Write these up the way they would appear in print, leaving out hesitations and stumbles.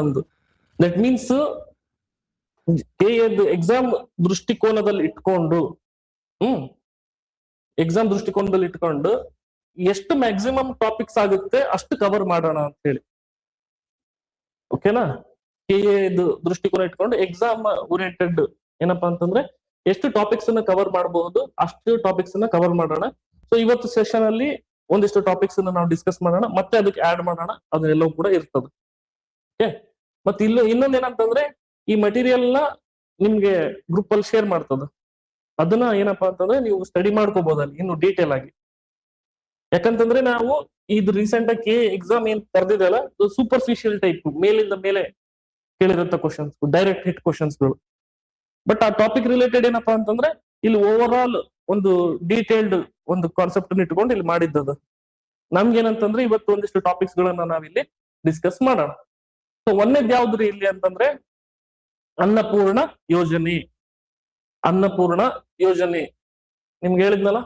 ಒಂದು that means exam ದೃಷ್ಟಿಕೋನದಲ್ಲಿ ಇಟ್ಕೊಂಡು ಎಕ್ಸಾಮ್ ದೃಷ್ಟಿಕೋನದಲ್ಲಿ ಇಟ್ಕೊಂಡು ಎಷ್ಟು ಮ್ಯಾಕ್ಸಿಮಮ್ ಟಾಪಿಕ್ಸ್ ಆಗುತ್ತೆ ಅಷ್ಟು ಕವರ್ ಮಾಡೋಣ ಅಂತ ಹೇಳಿ. ಓಕೆನಾ? ಕೆಎದು ದೃಷ್ಟಿಕೋನ ಇಟ್ಕೊಂಡು ಎಕ್ಸಾಮ್ ಓರಿಯೆಂಟೆಡ್ ಏನಪ್ಪಾ ಅಂತಂದ್ರೆ ಎಷ್ಟು ಟಾಪಿಕ್ಸ್ ಅನ್ನ ಕವರ್ ಮಾಡಬಹುದು ಅಷ್ಟು ಟಾಪಿಕ್ಸ್ ಅನ್ನ ಕವರ್ ಮಾಡೋಣ. ಸೊ ಇವತ್ತು ಸೆಷನ್ ಅಲ್ಲಿ ಒಂದಿಷ್ಟು ಟಾಪಿಕ್ಸ್ ಅನ್ನ ನಾವು ಡಿಸ್ಕಸ್ ಮಾಡೋಣ, ಮತ್ತೆ ಅದಕ್ಕೆ ಆಡ್ ಮಾಡೋಣ, ಅದೆಲ್ಲವೂ ಕೂಡ ಇರ್ತದೆ. ಓಕೆ, ಮತ್ತೆ ಇನ್ನೊಂದ್ ಏನಂತಂದ್ರೆ ಈ ಮಟೀರಿಯಲ್ ನ ನಿಮ್ಗೆ ಗ್ರೂಪ್ ಅಲ್ಲಿ ಶೇರ್ ಮಾಡ್ತದ. ಅದನ್ನ ಏನಪ್ಪಾ ಅಂತಂದ್ರೆ ನೀವು ಸ್ಟಡಿ ಮಾಡ್ಕೋಬಹುದಲ್ಲಿ ಇನ್ನು ಡೀಟೇಲ್ ಆಗಿ. ಯಾಕಂತಂದ್ರೆ ನಾವು ಇದು ರೀಸೆಂಟ್ ಆಗಿ ಎಕ್ಸಾಮ್ ಏನ್ ಕರೆದಿದೆಯಲ್ಲ ಸೂಪರ್ಫಿಷಿಯಲ್ ಟೈಪ್ ಮೇಲಿಂದ ಮೇಲೆ ಕೇಳಿರಂತ ಕ್ವಶನ್ಸ್, ಡೈರೆಕ್ಟ್ ಹಿಟ್ ಕ್ವಶನ್ಸ್ಗಳು. ಬಟ್ ಆ ಟಾಪಿಕ್ ರಿಲೇಟೆಡ್ ಏನಪ್ಪಾ ಅಂತಂದ್ರೆ ಇಲ್ಲಿ ಓವರ್ ಆಲ್ ಒಂದು ಡೀಟೇಲ್ಡ್ ಒಂದು ಕಾನ್ಸೆಪ್ಟ್ ಅನ್ನು ಇಟ್ಕೊಂಡು ಇಲ್ಲಿ ಮಾಡಿದ್ದದ. ನಮ್ಗೆ ಏನಂತಂದ್ರೆ ಇವತ್ತು ಒಂದಿಷ್ಟು ಟಾಪಿಕ್ಸ್ ಗಳನ್ನ ನಾವಿಲ್ಲಿ ಡಿಸ್ಕಸ್ ಮಾಡೋಣ. ಸೊ ಒಂದೇದ್ ಯಾವ್ದ್ರಿ ಇಲ್ಲಿ ಅಂತಂದ್ರೆ ಅನ್ನಪೂರ್ಣ ಯೋಜನೆ. ಅನ್ನಪೂರ್ಣ ಯೋಜನೆ ನಿಮ್ಗೆ ಹೇಳಿದ್ನಲ್ಲ,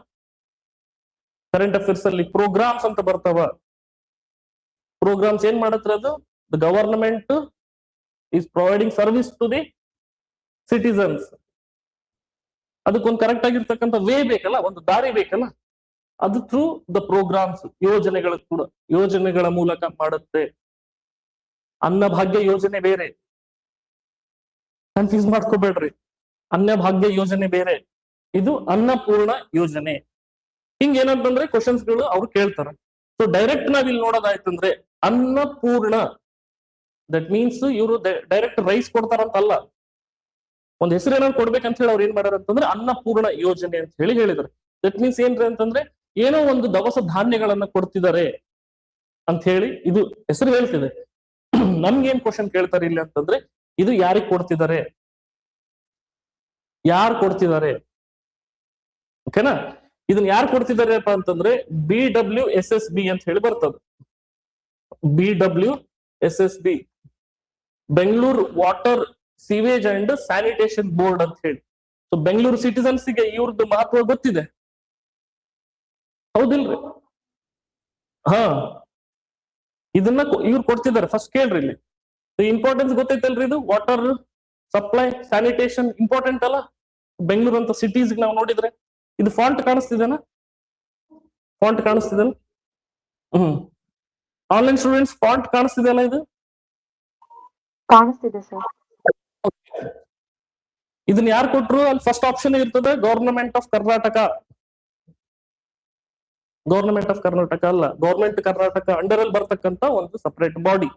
ಕರೆಂಟ್ ಅಫೇರ್ಸ್ ಅಲ್ಲಿ ಪ್ರೋಗ್ರಾಮ್ಸ್ ಅಂತ ಬರ್ತಾವ. ಪ್ರೋಗ್ರಾಮ್ಸ್ ಏನ್ ಮಾಡತ್ರ ಅದು the government is providing service to the citizens. ಅದಕ್ಕೊಂದು ಕರೆಕ್ಟ್ ಆಗಿರ್ತಕ್ಕಂಥ ವೇ ಬೇಕಲ್ಲ, ಒಂದು ದಾರಿ ಬೇಕಲ್ಲ, ಅದು ಥ್ರೂ ದ ಪ್ರೋಗ್ರಾಮ್ಸ್, ಯೋಜನೆಗಳ ಕೂಡ ಯೋಜನೆಗಳ ಮೂಲಕ ಮಾಡುತ್ತೆ. ಅನ್ನಭಾಗ್ಯ ಯೋಜನೆ ಬೇರೆ, ಕನ್ಫ್ಯೂಸ್ ಮಾಡ್ಕೋಬೇಡ್ರಿ. ಅನ್ನಭಾಗ್ಯ ಯೋಜನೆ ಬೇರೆ, ಇದು ಅನ್ನಪೂರ್ಣ ಯೋಜನೆ. ಹಿಂಗ ಏನಂತಂದ್ರೆ ಕ್ವಶನ್ಸ್ ಗಳು ಅವ್ರು ಕೇಳ್ತಾರೆ. ಸೊ ಡೈರೆಕ್ಟ್ ನಾವ್ ಇಲ್ಲಿ ನೋಡೋದಾಯ್ತಂದ್ರೆ ಅನ್ನಪೂರ್ಣ ದಟ್ ಮೀನ್ಸ್ ಇವರು ಡೈರೆಕ್ಟ್ ರೈಸ್ ಕೊಡ್ತಾರಂತಲ್ಲ, ಒಂದ್ ಹೆಸರು ಏನಾದ್ರು ಕೊಡ್ಬೇಕಂತ ಹೇಳಿ ಅವ್ರು ಏನ್ ಮಾಡ್ಯಾರ ಅಂತಂದ್ರೆ ಅನ್ನಪೂರ್ಣ ಯೋಜನೆ ಅಂತ ಹೇಳಿ ಹೇಳಿದ್ರು. ದಟ್ ಮೀನ್ಸ್ ಏನ್ರಿ ಅಂತಂದ್ರೆ ಏನೋ ಒಂದು ದವಸ ಧಾನ್ಯಗಳನ್ನ ಕೊಡ್ತಿದ್ದಾರೆ ಅಂತ ಹೇಳಿ ಇದು ಹೆಸರು ಹೇಳ್ತಿದೆ. ನಮ್ಗೇನ್ ಕ್ವಶನ್ ಕೇಳ್ತಾರೆ ಇಲ್ಲಿ ಅಂತಂದ್ರೆ ಇದು ಯಾರಿಗ್ ಕೊಡ್ತಿದ್ದಾರೆ, ಯಾರು ಕೊಡ್ತಿದ್ದಾರೆ? ಓಕೆನಾ? ಇದನ್ನ ಯಾರು ಕೊಡ್ತಿದಾರೆಪ್ಪ ಅಂತಂದ್ರೆ BWSSB ಅಂತ ಹೇಳಿ ಬರ್ತದೆ. BWSSB, Bengaluru water sewage and sanitation board ಅಂತ ಹೇಳಿ. ಸೊ ಬೆಂಗಳೂರು ಸಿಟಿಸನ್ಸ್ ಗೆ ಇವ್ರದ್ದು ಮಹತ್ವ ಗೊತ್ತಿದೆ, ಹೌದಿಲ್ರಿ? ಹಾ, ಇದನ್ನ ಇವ್ರು ಕೊಡ್ತಿದ್ದಾರೆ. ಫಸ್ಟ್ ಕೇಳ್ರಿ ಇಲ್ಲಿ ಇಂಪಾರ್ಟೆನ್ಸ್ ಗೊತ್ತೈತಲ್ರಿ, ಇದು ವಾಟರ್ ಸಪ್ಲೈ ಸ್ಯಾನಿಟೇಷನ್ ಇಂಪಾರ್ಟೆಂಟ್ ಅಲ್ಲ ಬೆಂಗಳೂರು ಅಂತ ಸಿಟೀಸ್ ನಾವು ನೋಡಿದ್ರೆ. ಇದು ಫಾಂಟ್ ಕಾಣಿಸ್ತಿದೆನಾ? ಫಾಂಟ್ ಕಾಣಿಸ್ತಿದೆಲ್ಲ? ಆನ್ಲೈನ್ ಸ್ಟೂಡೆಂಟ್ಸ್ ಫಾಂಟ್ ಕಾಣಿಸ್ತಿದೆಯಲ್ಲ? ಇದು ಕಾಣಿಸ್ತಿದೆ ಸರ್. ಇದನ್ನ ಯಾರು ಕೊಟ್ರು? ಅಲ್ಲಿ ಫಸ್ಟ್ ಆಪ್ಷನ್ ಇರ್ತದೆ government of Karnataka. Government of Karnataka ಅಲ್ಲ, ಗವರ್ಮೆಂಟ್ ಕರ್ನಾಟಕ ಅಂಡರ್ ಅಲ್ಲಿ ಬರ್ತಕ್ಕಂತ ಒಂದು ಸಪರೇಟ್ ಬಾಡಿ.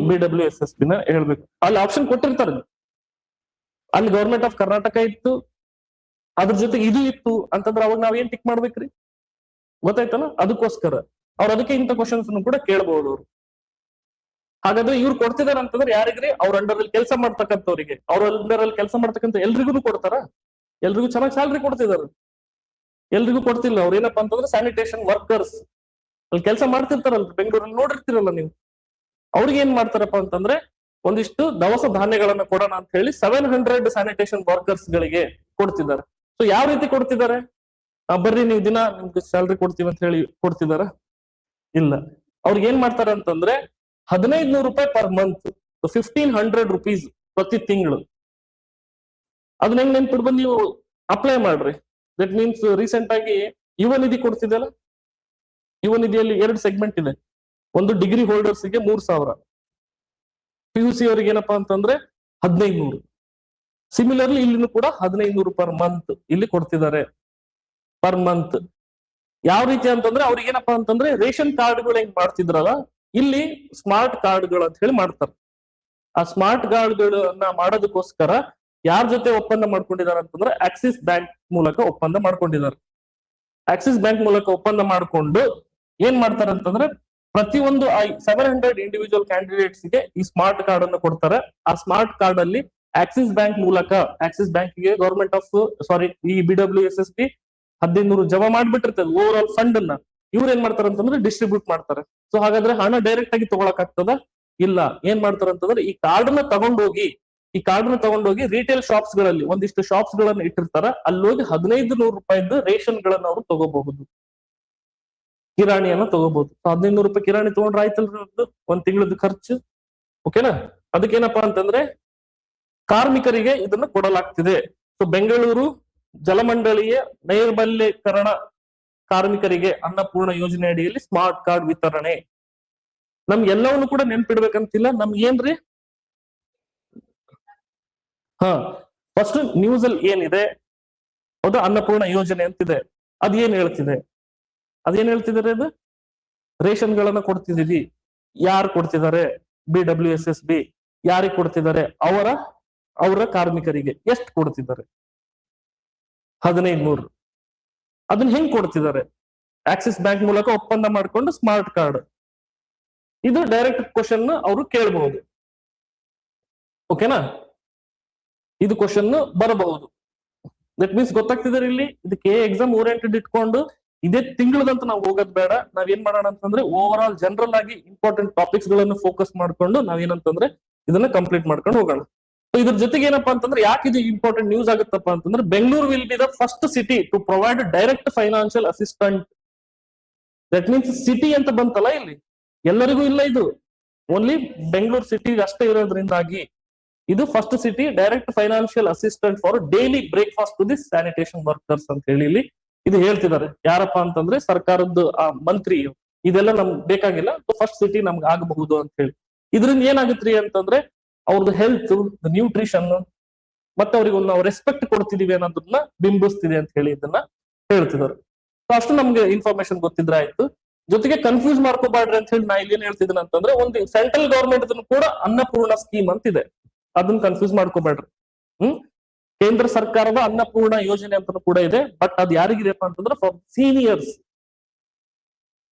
BWSSB ನ ಹೇಳ್ಬೇಕು. ಅಲ್ಲಿ ಆಪ್ಷನ್ ಕೊಟ್ಟಿರ್ತಾರೆ. ಅಲ್ಲಿ ಗವರ್ಮೆಂಟ್ ಆಫ್ ಕರ್ನಾಟಕ ಇತ್ತು, ಅದ್ರ ಜೊತೆ ಇದು ಇತ್ತು ಅಂತಂದ್ರೆ ಅವಾಗ ನಾವ್ ಏನ್ ಟಿಕ್ ಮಾಡ್ಬೇಕ್ರಿ? ಗೊತ್ತಾಯ್ತಲ್ಲ? ಅದಕ್ಕೋಸ್ಕರ ಅವ್ರು ಅದಕ್ಕೆ ಇಂಥ ಕ್ವಶನ್ಸ್ ಕೂಡ ಕೇಳಬಹುದು ಅವ್ರು. ಹಾಗಾದ್ರೆ ಇವ್ರು ಕೊಡ್ತಿದಾರ ಅಂತಂದ್ರೆ ಯಾರಿಗ್ರಿ? ಅವ್ರ ಅಂಡರ್ ಅಲ್ಲಿ ಕೆಲಸ ಮಾಡ್ತಕ್ಕಂಥವ್ರಿಗೆ. ಅವ್ರ ಅಂಡರ್ ಅಲ್ಲಿ ಕೆಲಸ ಮಾಡ್ತಕ್ಕಂಥ ಎಲ್ರಿಗೂ ಕೊಡ್ತಾರ? ಎಲ್ರಿಗೂ ಚೆನ್ನಾಗಿ ಸ್ಯಾಲ್ರಿ ಕೊಡ್ತಿದಾರ? ಎಲ್ರಿಗೂ ಕೊಡ್ತಿಲ್ಲ. ಅವ್ರ ಏನಪ್ಪಾ ಅಂತಂದ್ರೆ ಸ್ಯಾನಿಟೇಷನ್ ವರ್ಕರ್ಸ್ ಅಲ್ಲಿ ಕೆಲಸ ಮಾಡ್ತಿರ್ತಾರಲ್ಲ ಬೆಂಗಳೂರಲ್ಲಿ, ನೋಡಿರ್ತೀರಲ್ಲ ನೀವು. ಅವ್ರಿಗೆ ಏನ್ ಮಾಡ್ತಾರಪ್ಪ ಅಂತಂದ್ರೆ ಒಂದಿಷ್ಟು ದವಸ ಧಾನ್ಯಗಳನ್ನ ಕೊಡೋಣ ಅಂತ ಹೇಳಿ 700 ಸ್ಯಾನಿಟೇಷನ್ ವರ್ಕರ್ಸ್ ಗಳಿಗೆ ಕೊಡ್ತಿದ್ದಾರೆ. ಸೊ ಯಾವ ರೀತಿ ಕೊಡ್ತಿದ್ದಾರೆ? ಬರ್ರಿ ನೀವು ದಿನ ನಿಮ್ಗೆ ಸ್ಯಾಲ್ರಿ ಕೊಡ್ತೀವಿ ಅಂತ ಹೇಳಿ ಕೊಡ್ತಿದಾರ? ಇಲ್ಲ. ಅವ್ರಿಗೆ ಏನ್ ಮಾಡ್ತಾರೆ ಅಂತಂದ್ರೆ 1500 ರೂಪಾಯಿ ಪರ್ ಮಂತ್, 1500 rupees ಪ್ರತಿ ತಿಂಗಳು. ಅದನ್ನ ಹೆಂಗ್ ನೆನ್ಪಿಡ್ಬಂದು ನೀವು ಅಪ್ಲೈ ಮಾಡ್ರಿ. ದಟ್ ಮೀನ್ಸ್ ರೀಸೆಂಟ್ ಆಗಿ ಯುವ ನಿಧಿ ಕೊಡ್ತಿದೆಯಲ್ಲ, ಯುವ ನಿಧಿಯಲ್ಲಿ 2 ಸೆಗ್ಮೆಂಟ್ ಇದೆ. ಒಂದು ಡಿಗ್ರಿ ಹೋಲ್ಡರ್ಸ್ಗೆ 3000, PUC ಅವರಿಗೆ ಏನಪ್ಪಾ ಅಂತಂದ್ರೆ 1500. ಸಿಮಿಲರ್ಲಿ ಇಲ್ಲಿನೂ ಕೂಡ 1500 ಪರ್ ಮಂತ್ ಇಲ್ಲಿ ಕೊಡ್ತಿದ್ದಾರೆ, ಪರ್ ಮಂತ್. ಯಾವ ರೀತಿ ಅಂತಂದ್ರೆ ಅವ್ರಿಗೆ ಏನಪ್ಪಾ ಅಂತಂದ್ರೆ ರೇಷನ್ ಕಾರ್ಡ್ಗಳು ಹೆಂಗ್ ಮಾಡ್ತಿದ್ರಲ್ಲ, ಇಲ್ಲಿ ಸ್ಮಾರ್ಟ್ ಕಾರ್ಡ್ಗಳು ಅಂತ ಹೇಳಿ ಮಾಡ್ತಾರೆ. ಆ ಸ್ಮಾರ್ಟ್ ಕಾರ್ಡ್ಗಳನ್ನ ಮಾಡೋದಕ್ಕೋಸ್ಕರ ಯಾರ ಜೊತೆ ಒಪ್ಪಂದ ಮಾಡ್ಕೊಂಡಿದ್ದಾರೆ ಅಂತಂದ್ರೆ ಆಕ್ಸಿಸ್ ಬ್ಯಾಂಕ್ ಮೂಲಕ ಒಪ್ಪಂದ ಮಾಡ್ಕೊಂಡಿದ್ದಾರೆ. ಆಕ್ಸಿಸ್ ಬ್ಯಾಂಕ್ ಮೂಲಕ ಒಪ್ಪಂದ ಮಾಡ್ಕೊಂಡು ಏನ್ ಮಾಡ್ತಾರೆ ಅಂತಂದ್ರೆ ಪ್ರತಿಯೊಂದು 700 ಇಂಡಿವಿಜುವಲ್ ಕ್ಯಾಂಡಿಡೇಟ್ಸ್ ಗೆ ಈ ಸ್ಮಾರ್ಟ್ ಕಾರ್ಡ್ ಅನ್ನು ಕೊಡ್ತಾರೆ. ಆ ಸ್ಮಾರ್ಟ್ ಕಾರ್ಡ್ ಅಲ್ಲಿ ಆಕ್ಸಿಸ್ ಬ್ಯಾಂಕ್ ಮೂಲಕ, ಆಕ್ಸಿಸ್ ಬ್ಯಾಂಕ್ ಗೆ ಗವರ್ಮೆಂಟ್ ಆಫ್ ಈ BWSSB 1500 ಜಮಾ ಮಾಡ್ಬಿಟ್ಟಿರ್ತದೆ ಓವರ್ ಆಲ್ ಫಂಡ್ ಅನ್ನ. ಇವ್ರು ಏನ್ ಮಾಡ್ತಾರೆ ಅಂತಂದ್ರೆ ಡಿಸ್ಟ್ರಿಬ್ಯೂಟ್ ಮಾಡ್ತಾರೆ. ಸೊ ಹಾಗಾದ್ರೆ ಹಣ ಡೈರೆಕ್ಟ್ ಆಗಿ ತಗೊಳಕ್ ಆಗ್ತದ? ಇಲ್ಲ. ಏನ್ ಮಾಡ್ತಾರೆ ಅಂತಂದ್ರೆ ಈ ಕಾರ್ಡ್ ನ ತಗೊಂಡೋಗಿ ರಿಟೇಲ್ ಶಾಪ್ಸ್ ಗಳಲ್ಲಿ ಒಂದಿಷ್ಟು ಶಾಪ್ಸ್ ಗಳನ್ನ ಇಟ್ಟಿರ್ತಾರ. ಅಲ್ಲಿ ಹೋಗಿ 1500 ರೂಪಾಯಿದ್ದು ರೇಷನ್ ಗಳನ್ನ ಅವರು ತಗೋಬಹುದು. ಕಿರಾಣಿಯನ್ನ ತಗೋಬಹುದು. 1500 ರೂಪಾಯಿ ಕಿರಾಣಿ ತಗೊಂಡ್ರೆ ಆಯ್ತಲ್ರಿ ಒಂದ್ ತಿಂಗಳದ ಖರ್ಚು. ಓಕೆನಾ? ಅದಕ್ಕೇನಪ್ಪಾ ಅಂತಂದ್ರೆ ಕಾರ್ಮಿಕರಿಗೆ ಇದನ್ನ ಕೊಡಲಾಗ್ತಿದೆ. ಸೊ ಬೆಂಗಳೂರು ಜಲಮಂಡಳಿಯ ನೈರ್ಮಲ್ಯೀಕರಣ ಕಾರ್ಮಿಕರಿಗೆ ಅನ್ನಪೂರ್ಣ ಯೋಜನೆ ಅಡಿಯಲ್ಲಿ ಸ್ಮಾರ್ಟ್ ಕಾರ್ಡ್ ವಿತರಣೆ. ನಮ್ಗೆಲ್ಲವನ್ನು ಕೂಡ ನೆನ್ಪಿಡ್ಬೇಕಂತಿಲ್ಲ. ನಮ್ಗೆ ಏನ್ರಿ, ಫಸ್ಟ್ ನ್ಯೂಸ್ ಅಲ್ಲಿ ಏನಿದೆ ಹೌದಾ, ಅನ್ನಪೂರ್ಣ ಯೋಜನೆ ಅಂತಿದೆ. ಅದೇನ್ ಹೇಳ್ತಿದೆ? ಅದು ರೇಷನ್ ಗಳನ್ನ ಕೊಡ್ತಿದೀವಿ. ಯಾರು ಕೊಡ್ತಿದ್ದಾರೆ? BWSSB ಯಾರಿಗೆ ಕೊಡ್ತಿದ್ದಾರೆ? ಅವರ ಕಾರ್ಮಿಕರಿಗೆ. ಎಷ್ಟು ಕೊಡ್ತಿದ್ದಾರೆ? 1500. ಅದನ್ನ ಹೆಂಗ್ ಕೊಡ್ತಿದ್ದಾರೆ? ಆಕ್ಸಿಸ್ ಬ್ಯಾಂಕ್ ಮೂಲಕ ಒಪ್ಪಂದ ಮಾಡ್ಕೊಂಡು ಸ್ಮಾರ್ಟ್ ಕಾರ್ಡ್. ಇದು ಡೈರೆಕ್ಟ್ ಕ್ವಶನ್ ಅವರು ಕೇಳಬಹುದು. ಓಕೆನಾ? ಇದು ಕ್ವಶನ್ ಬರಬಹುದು. ದಟ್ ಮೀನ್ಸ್ ಗೊತ್ತಾಗ್ತಿದ್ದಾರೆ ಇಲ್ಲಿ. ಇದಕ್ಕೆ ಎಕ್ಸಾಮ್ ಓರಿಯೆಂಟೆಡ್ ಇಟ್ಕೊಂಡು ಇದೇ ತಿಂಗಳದಂತ ನಾವು ಹೋಗೋದ್ ಬೇಡ. ನಾವೇನ್ ಮಾಡೋಣ ಅಂತಂದ್ರೆ ಓವರ್ ಆಲ್ ಜನರಲ್ ಆಗಿ ಇಂಪಾರ್ಟೆಂಟ್ ಟಾಪಿಕ್ಸ್ ಗಳನ್ನು ಫೋಕಸ್ ಮಾಡ್ಕೊಂಡು ನಾವೇನಂತಂದ್ರೆ ಇದನ್ನ ಕಂಪ್ಲೀಟ್ ಮಾಡ್ಕೊಂಡು ಹೋಗೋಣ. ಇದ್ರ ಜೊತೆಗೆ ಏನಪ್ಪಾ ಅಂತಂದ್ರೆ ಯಾಕೆ ಇದು ಇಂಪಾರ್ಟೆಂಟ್ ನ್ಯೂಸ್ ಆಗುತ್ತಪ್ಪ ಅಂತಂದ್ರೆ Bengaluru will be the first city to provide direct financial assistant. That means city ಅಂತ ಬಂತಲ್ಲ ಇಲ್ಲಿ, ಎಲ್ಲರಿಗೂ ಇಲ್ಲ ಇದು, ಓನ್ಲಿ ಬೆಂಗಳೂರು ಸಿಟಿ ಅಷ್ಟೇ ಇರೋದ್ರಿಂದಾಗಿ ಇದು first city direct financial assistant for daily breakfast to the sanitation workers ಅಂತ ಹೇಳಿ ಇಲ್ಲಿ ಇದು ಹೇಳ್ತಿದ್ದಾರೆ. ಯಾರಪ್ಪ ಅಂತಂದ್ರೆ ಸರ್ಕಾರದ್ದು ಆ ಮಂತ್ರಿ. ಇದೆಲ್ಲ ನಮ್ಗೆ ಬೇಕಾಗಿಲ್ಲ, ಫಸ್ಟ್ ಸಿಟಿ ನಮ್ಗೆ ಆಗಬಹುದು ಅಂತ ಹೇಳಿ. ಇದರಿಂದ ಏನಾಗತ್ರಿ ಅಂತಂದ್ರೆ ಅವ್ರದ್ದು ಹೆಲ್ತ್, ನ್ಯೂಟ್ರಿಷನ್ ಮತ್ತೆ ಅವ್ರಿಗೆ ನಾವು ರೆಸ್ಪೆಕ್ಟ್ ಕೊಡ್ತಿದೀವಿ ಅನ್ನೋದನ್ನ ಬಿಂಬಿಸ್ತಿದೆ ಅಂತ ಹೇಳಿ ಇದನ್ನ ಹೇಳ್ತಿದ್ದಾರೆ. ಅಷ್ಟು ನಮ್ಗೆ ಇನ್ಫಾರ್ಮೇಶನ್ ಗೊತ್ತಿದ್ರೆ ಆಯ್ತು. ಜೊತೆಗೆ ಕನ್ಫ್ಯೂಸ್ ಮಾಡ್ಕೋಬಾರ್ರಿ ಅಂತ ಹೇಳಿ ನಾ ಇಲ್ಲಿ ಏನ್ ಹೇಳ್ತಿದ್ದೀನಿ ಅಂತಂದ್ರೆ ಒಂದು ಸೆಂಟ್ರಲ್ ಗವರ್ಮೆಂಟ್ ಕೂಡ ಅನ್ನಪೂರ್ಣ ಸ್ಕೀಮ್ ಅಂತಿದೆ. ಅದನ್ನ ಕನ್ಫ್ಯೂಸ್ ಮಾಡ್ಕೋಬೇಡ್ರಿ. ಕೇಂದ್ರ ಸರ್ಕಾರದ ಅನ್ನಪೂರ್ಣ ಯೋಜನೆ ಅಂತ ಕೂಡ ಇದೆ. ಬಟ್ ಅದು ಯಾರಿಗಿದೆಪ್ಪ ಅಂತಂದ್ರೆ ಫಾರ್ ಸೀನಿಯರ್ಸ್,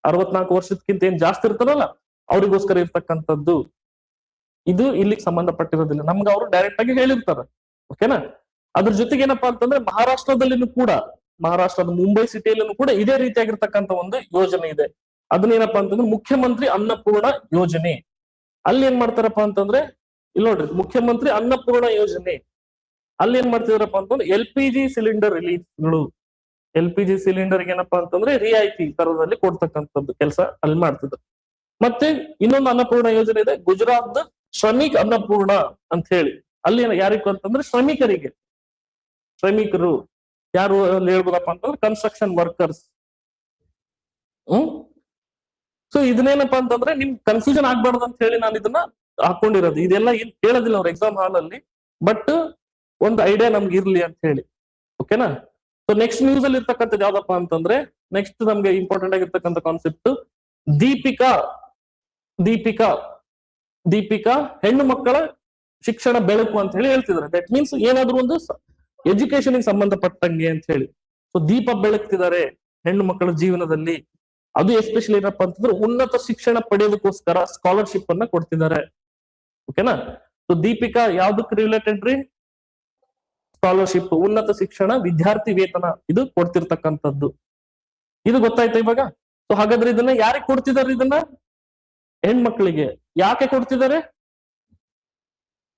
64 ವರ್ಷಕ್ಕಿಂತ ಏನ್ ಜಾಸ್ತಿ ಇರ್ತಾರಲ್ಲ ಅವ್ರಿಗೋಸ್ಕರ ಇರ್ತಕ್ಕಂಥದ್ದು. ಇದು ಇಲ್ಲಿಗೆ ಸಂಬಂಧಪಟ್ಟಿರೋದಿಲ್ಲ, ನಮ್ಗೆ ಅವರು ಡೈರೆಕ್ಟ್ ಆಗಿ ಹೇಳಿರ್ತಾರೆ. ಓಕೆನಾ? ಅದ್ರ ಜೊತೆಗೆ ಏನಪ್ಪಾ ಅಂತಂದ್ರೆ ಮಹಾರಾಷ್ಟ್ರದಲ್ಲಿನೂ ಕೂಡ, ಮಹಾರಾಷ್ಟ್ರದ ಮುಂಬೈ ಸಿಟಿಯಲ್ಲೂ ಕೂಡ ಇದೇ ರೀತಿಯಾಗಿರ್ತಕ್ಕಂಥ ಒಂದು ಯೋಜನೆ ಇದೆ. ಅದನ್ನೇನಪ್ಪಾ ಅಂತಂದ್ರೆ ಮುಖ್ಯಮಂತ್ರಿ ಅನ್ನಪೂರ್ಣ ಯೋಜನೆ. ಅಲ್ಲಿ ಏನ್ ಮಾಡ್ತಾರಪ್ಪ ಅಂತಂದ್ರೆ ಇಲ್ಲಿ ನೋಡ್ರಿ, ಮುಖ್ಯಮಂತ್ರಿ ಅನ್ನಪೂರ್ಣ ಯೋಜನೆ ಅಲ್ಲಿ ಏನ್ ಮಾಡ್ತಿದಾರಪ್ಪ ಅಂತಂದ್ರೆ LPG ಸಿಲಿಂಡರ್ ರಿಲೀಸ್ಗಳು. LPG ಸಿಲಿಂಡರ್ ಏನಪ್ಪಾ ಅಂತಂದ್ರೆ ರಿಯಾಯಿತಿ ದರದಲ್ಲಿ ಕೊಡ್ತಕ್ಕಂಥದ್ದು ಕೆಲಸ ಅಲ್ಲಿ ಮಾಡ್ತಿದ್ರು. ಮತ್ತೆ ಇನ್ನೊಂದು ಅನ್ನಪೂರ್ಣ ಯೋಜನೆ ಇದೆ, ಗುಜರಾತ್ ಶ್ರಮಿಕ್ ಅನ್ನಪೂರ್ಣ ಅಂತ ಹೇಳಿ. ಅಲ್ಲಿ ಯಾರಿಗೂ ಅಂತಂದ್ರೆ ಶ್ರಮಿಕರು ಯಾರು ಅಲ್ಲಿ ಹೇಳ್ಬೋದಪ್ಪ ಅಂತಂದ್ರೆ ಕನ್ಸ್ಟ್ರಕ್ಷನ್ ವರ್ಕರ್ಸ್. ಸೊ ಇದನ್ನೇನಪ್ಪಾ ಅಂತಂದ್ರೆ ನಿಮ್ ಕನ್ಫ್ಯೂಷನ್ ಆಗ್ಬಾರ್ದು ಅಂತ ಹೇಳಿ ನಾನು ಇದನ್ನ ಹಾಕೊಂಡಿರೋದು. ಇದೆಲ್ಲ ಏನ್ ಕೇಳೋದಿಲ್ಲ ಅವ್ರ ಎಕ್ಸಾಮ್ ಹಾಲ್ ಅಲ್ಲಿ, ಬಟ್ ಒಂದು ಐಡಿಯಾ ನಮ್ಗೆ ಇರ್ಲಿ ಅಂತ ಹೇಳಿ. ಓಕೆನಾ? ಸೊ ನೆಕ್ಸ್ಟ್ ನ್ಯೂಸ್ ಅಲ್ಲಿ ಇರ್ತಕ್ಕಂಥದ್ದು ಯಾವ್ದಪ್ಪ ಅಂತಂದ್ರೆ ನೆಕ್ಸ್ಟ್ ನಮ್ಗೆ ಇಂಪಾರ್ಟೆಂಟ್ ಆಗಿರ್ತಕ್ಕಂಥ ಕಾನ್ಸೆಪ್ಟ್ ದೀಪಿಕಾ ಹೆಣ್ಣು ಮಕ್ಕಳ ಶಿಕ್ಷಣ ಬೆಳಕು ಅಂತ ಹೇಳಿ ಹೇಳ್ತಿದ್ದಾರೆ. ದಟ್ ಮೀನ್ಸ್ ಏನಾದ್ರು ಒಂದು ಎಜುಕೇಶನ್ ಸಂಬಂಧಪಟ್ಟಂಗೆ ಅಂತ ಹೇಳಿ. ಸೊ ದೀಪ ಬೆಳಗ್ತಿದ್ದಾರೆ ಹೆಣ್ಣು ಮಕ್ಕಳ ಜೀವನದಲ್ಲಿ. ಅದು ಎಸ್ಪೆಷಲಿ ಏನಪ್ಪ ಅಂತಂದ್ರೆ ಉನ್ನತ ಶಿಕ್ಷಣ ಪಡೆಯೋದಕ್ಕೋಸ್ಕರ ಸ್ಕಾಲರ್ಶಿಪ್ ಅನ್ನ ಕೊಡ್ತಿದ್ದಾರೆ. ಓಕೆನಾ? ಸೊ ದೀಪಿಕಾ ಯಾವ್ದಕ್ ರಿಲೇಟೆಡ್ ರೀ? ಸ್ಕಾಲರ್ಶಿಪ್, ಉನ್ನತ ಶಿಕ್ಷಣ, ವಿದ್ಯಾರ್ಥಿ ವೇತನ ಇದು ಕೊಡ್ತಿರ್ತಕ್ಕಂಥದ್ದು. ಇದು ಗೊತ್ತಾಯ್ತಾ ಇವಾಗ? ಸೊ ಹಾಗಾದ್ರೆ ಇದನ್ನ ಯಾರಿಗೆ ಕೊಡ್ತಿದ್ದಾರೆ? ಇದನ್ನ ಹೆಣ್ಮಕ್ಳಿಗೆ. ಯಾಕೆ ಕೊಡ್ತಿದ್ದಾರೆ?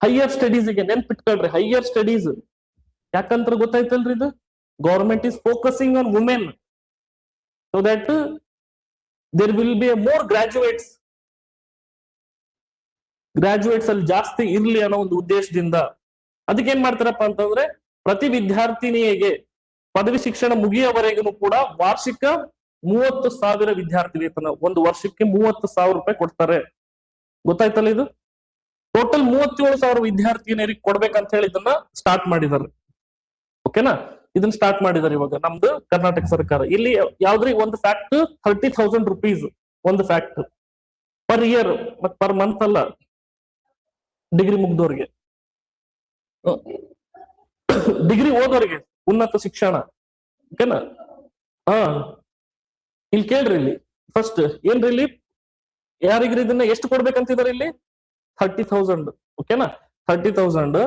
ಹೈಯರ್ ಸ್ಟಡೀಸ್ಗೆ. ನೆನ್ಪಿಟ್ಕೊಳ್ರಿ, ಹೈಯರ್ ಸ್ಟಡೀಸ್ ಯಾಕಂತ ಗೊತ್ತಾಯ್ತಲ್ರಿ? ಇದು government is focusing on women so that there will be more graduates ಅಲ್ಲಿ ಜಾಸ್ತಿ ಇರ್ಲಿ ಅನ್ನೋ ಒಂದು ಉದ್ದೇಶದಿಂದ. ಅದಕ್ಕೆ ಏನ್ ಮಾಡ್ತಾರಪ್ಪ ಅಂತಂದ್ರೆ ಪ್ರತಿ ವಿದ್ಯಾರ್ಥಿನಿಯಗೆ ಪದವಿ ಶಿಕ್ಷಣ ಮುಗಿಯವರೆಗೂ ಕೂಡ ವಾರ್ಷಿಕ 30,000 ವಿದ್ಯಾರ್ಥಿ ವೇತನ, ಒಂದು ವರ್ಷಕ್ಕೆ 30,000 ರೂಪಾಯಿ ಕೊಡ್ತಾರೆ. ಗೊತ್ತಾಯ್ತಲ್ಲ? ಇದು ಟೋಟಲ್ 37,000 ವಿದ್ಯಾರ್ಥಿನಿಯರಿಗೆ ಕೊಡ್ಬೇಕಂತ ಹೇಳಿ ಇದನ್ನ ಸ್ಟಾರ್ಟ್ ಮಾಡಿದ್ದಾರೆ. ಓಕೆನಾ? ಇದನ್ನ ಸ್ಟಾರ್ಟ್ ಮಾಡಿದ್ದಾರೆ ಇವಾಗ ನಮ್ದು ಕರ್ನಾಟಕ ಸರ್ಕಾರ. ಇಲ್ಲಿ ಯಾವ್ದ್ರಿ ಒಂದು ಫ್ಯಾಕ್ಟ್ 30,000 rupees ಒಂದು ಫ್ಯಾಕ್ಟ್ ಪರ್ ಇಯರ್, ಮತ್ ಪರ್ ಮಂತ್ ಅಲ್ಲ, ಡಿಗ್ರಿ ಮುಗ್ದವ್ರಿಗೆ, ಡಿಗ್ರಿ ಓದೋರಿಗೆ ಉನ್ನತ ಶಿಕ್ಷಣ. ಓಕೆನಾ? ಇಲ್ಲಿ ಕೇಳ್ರಿ, ಇಲ್ಲಿ ಫಸ್ಟ್ ಏನ್ರಿ, ಇಲ್ಲಿ ಯಾರಿಗ್ರಿ ಇದನ್ನ ಎಷ್ಟು ಕೊಡ್ಬೇಕಂತಿದ್ದಾರೆ? ಇಲ್ಲಿ 30,000. ಓಕೆನಾ? 30,000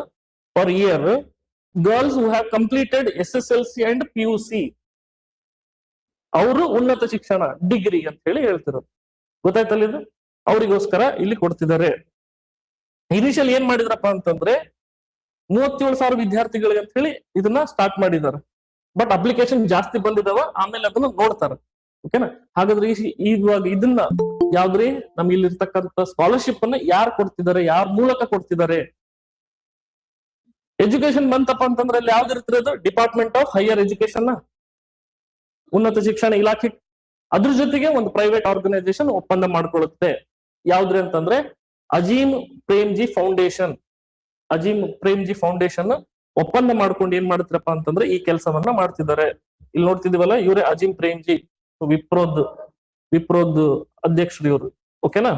per year. Girls who have completed SSLC and PUC ಅವರು ಉನ್ನತ ಶಿಕ್ಷಣ ಡಿಗ್ರಿ ಅಂತ ಹೇಳಿ ಹೇಳ್ತಿರೋದು. ಗೊತ್ತಾಯ್ತಲ್ಲ? ಇದು ಅವರಿಗೋಸ್ಕರ ಇಲ್ಲಿ ಕೊಡ್ತಿದ್ದಾರೆ. ಇನಿಷಿಯಲ್ ಏನ್ ಮಾಡಿದ್ರಪ್ಪ ಅಂತಂದ್ರೆ 37,000 ವಿದ್ಯಾರ್ಥಿಗಳಿಗೆ ಅಂತ ಹೇಳಿ ಇದನ್ನ ಸ್ಟಾರ್ಟ್ ಮಾಡಿದ್ದಾರೆ. ಬಟ್ ಅಪ್ಲಿಕೇಶನ್ ಜಾಸ್ತಿ ಬಂದಿದಾವ, ಆಮೇಲೆ ಅದನ್ನ ನೋಡ್ತಾರೆ. ಓಕೆನಾ. ಹಾಗಾದ್ರೆ ಇವಾಗ ಇದನ್ನ ಯಾವ್ದ್ರಿ ನಮ್ಗೆ ಇಲ್ಲಿರ್ತಕ್ಕಂಥ ಸ್ಕಾಲರ್ಶಿಪ್ ಅನ್ನ ಯಾರು ಕೊಡ್ತಿದ್ದಾರೆ, ಯಾರ ಮೂಲಕ ಕೊಡ್ತಿದ್ದಾರೆ? ಎಜುಕೇಶನ್ ಬಂತಪ್ಪ ಅಂತಂದ್ರೆ ಅಲ್ಲಿ ಯಾವ್ದು ಇರ್ತಿರೋದು? ಡಿಪಾರ್ಟ್ಮೆಂಟ್ ಆಫ್ ಹೈಯರ್ ಎಜುಕೇಶನ್, ಉನ್ನತ ಶಿಕ್ಷಣ ಇಲಾಖೆ. ಅದ್ರ ಜೊತೆಗೆ ಒಂದು ಪ್ರೈವೇಟ್ ಆರ್ಗನೈಸೇಷನ್ ಒಪ್ಪಂದ ಮಾಡ್ಕೊಳ್ಳುತ್ತೆ. ಯಾವ್ದ್ರಿ ಅಂತಂದ್ರೆ ಅಜೀಮ್ ಪ್ರೇಮ್ಜಿ ಫೌಂಡೇಶನ್. ಅಜೀಮ್ ಪ್ರೇಮ್ಜಿ ಫೌಂಡೇಶನ್ ಒಪ್ಪಂದ ಮಾಡ್ಕೊಂಡು ಏನ್ ಮಾಡ್ತಾರಪ್ಪ ಅಂತಂದ್ರೆ ಈ ಕೆಲಸವನ್ನ ಮಾಡ್ತಿದ್ದಾರೆ. ಇಲ್ಲಿ ನೋಡ್ತಿದೀವಲ್ಲ, ಇವರೇ ಅಜೀಮ್ ಪ್ರೇಮ್ಜಿ, ವಿಪ್ರೋದ್ ಅಧ್ಯಕ್ಷರು ಇವರು. ಓಕೆನಾ.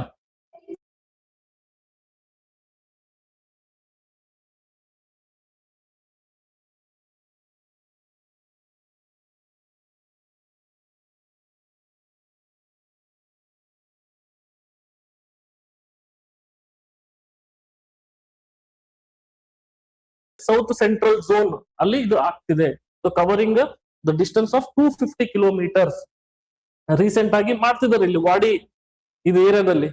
ಸೌತ್ ಸೆಂಟ್ರಲ್ ಝೋನ್ ಅಲ್ಲಿ ಇದು ಆಗ್ತಿದೆ. Covering the distance of 250 kilometres. Recent ಆಗಿ ಮಾಡ್ತಿದ್ದಾರೆ ಇಲ್ಲಿ ವಾಡಿ ಇದು ಏರಿಯಾದಲ್ಲಿ.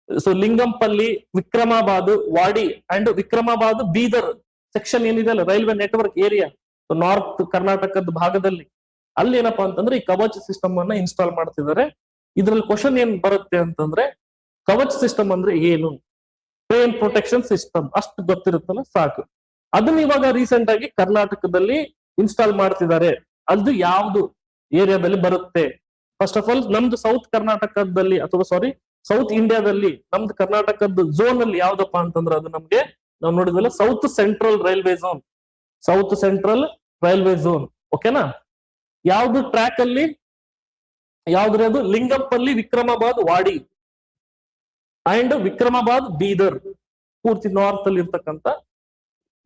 So Lingampalli, Vikarabad, Wadi and Vikarabad Bidar section ಏನಿದೆ ಅಲ್ಲ, ರೈಲ್ವೆ ನೆಟ್ವರ್ಕ್ ಏರಿಯಾ ನಾರ್ತ್ ಕರ್ನಾಟಕದ ಭಾಗದಲ್ಲಿ, ಅಲ್ಲಿ ಏನಪ್ಪಾ ಅಂತಂದ್ರೆ ಈ ಕವಚ್ ಸಿಸ್ಟಮ್ ಅನ್ನ ಇನ್ಸ್ಟಾಲ್ ಮಾಡ್ತಿದ್ದಾರೆ. ಇದ್ರಲ್ಲಿ ಕ್ವಶನ್ ಏನ್ ಬರುತ್ತೆ ಅಂತಂದ್ರೆ, ಕವಚ್ ಸಿಸ್ಟಮ್ ಅಂದ್ರೆ ಏನು? ಟ್ರೈನ್ ಪ್ರೊಟೆಕ್ಷನ್ ಸಿಸ್ಟಮ್ ಅಷ್ಟು ಗೊತ್ತಿರುತ್ತಲ್ಲ ಸಾಕು. ಅದನ್ನ ಇವಾಗ ರೀಸೆಂಟ್ ಆಗಿ ಕರ್ನಾಟಕದಲ್ಲಿ ಇನ್ಸ್ಟಾಲ್ ಮಾಡ್ತಿದ್ದಾರೆ. ಅದು ಯಾವ್ದು ಏರಿಯಾದಲ್ಲಿ ಬರುತ್ತೆ? ಫಸ್ಟ್ ಆಫ್ ಆಲ್ ನಮ್ದು ಸೌತ್ ಕರ್ನಾಟಕದಲ್ಲಿ, ಅಥವಾ ಸಾರಿ ಸೌತ್ ಇಂಡಿಯಾದಲ್ಲಿ ನಮ್ದು ಕರ್ನಾಟಕದ ಝೋನ್ ಅಲ್ಲಿ ಯಾವ್ದಪ್ಪ ಅಂತಂದ್ರೆ ಅದು ನಮ್ಗೆ ನಾವು ನೋಡಿದ್ವಲ್ಲ south central railway zone. South central railway zone. ಓಕೆನಾ. ಯಾವ್ದು ಟ್ರ್ಯಾಕ್ ಅಲ್ಲಿ ಯಾವ್ದ್ರಿ ಅದು? ಲಿಂಗಂಪಲ್ಲಿ, ವಿಕ್ರಮಾಬಾದ್, ವಾಡಿ ಅಂಡ್ ವಿಕ್ರಮಾಬಾದ್ ಬೀದರ್, ಪೂರ್ತಿ ನಾರ್ತ್ ಅಲ್ಲಿ ಇರ್ತಕ್ಕಂಥ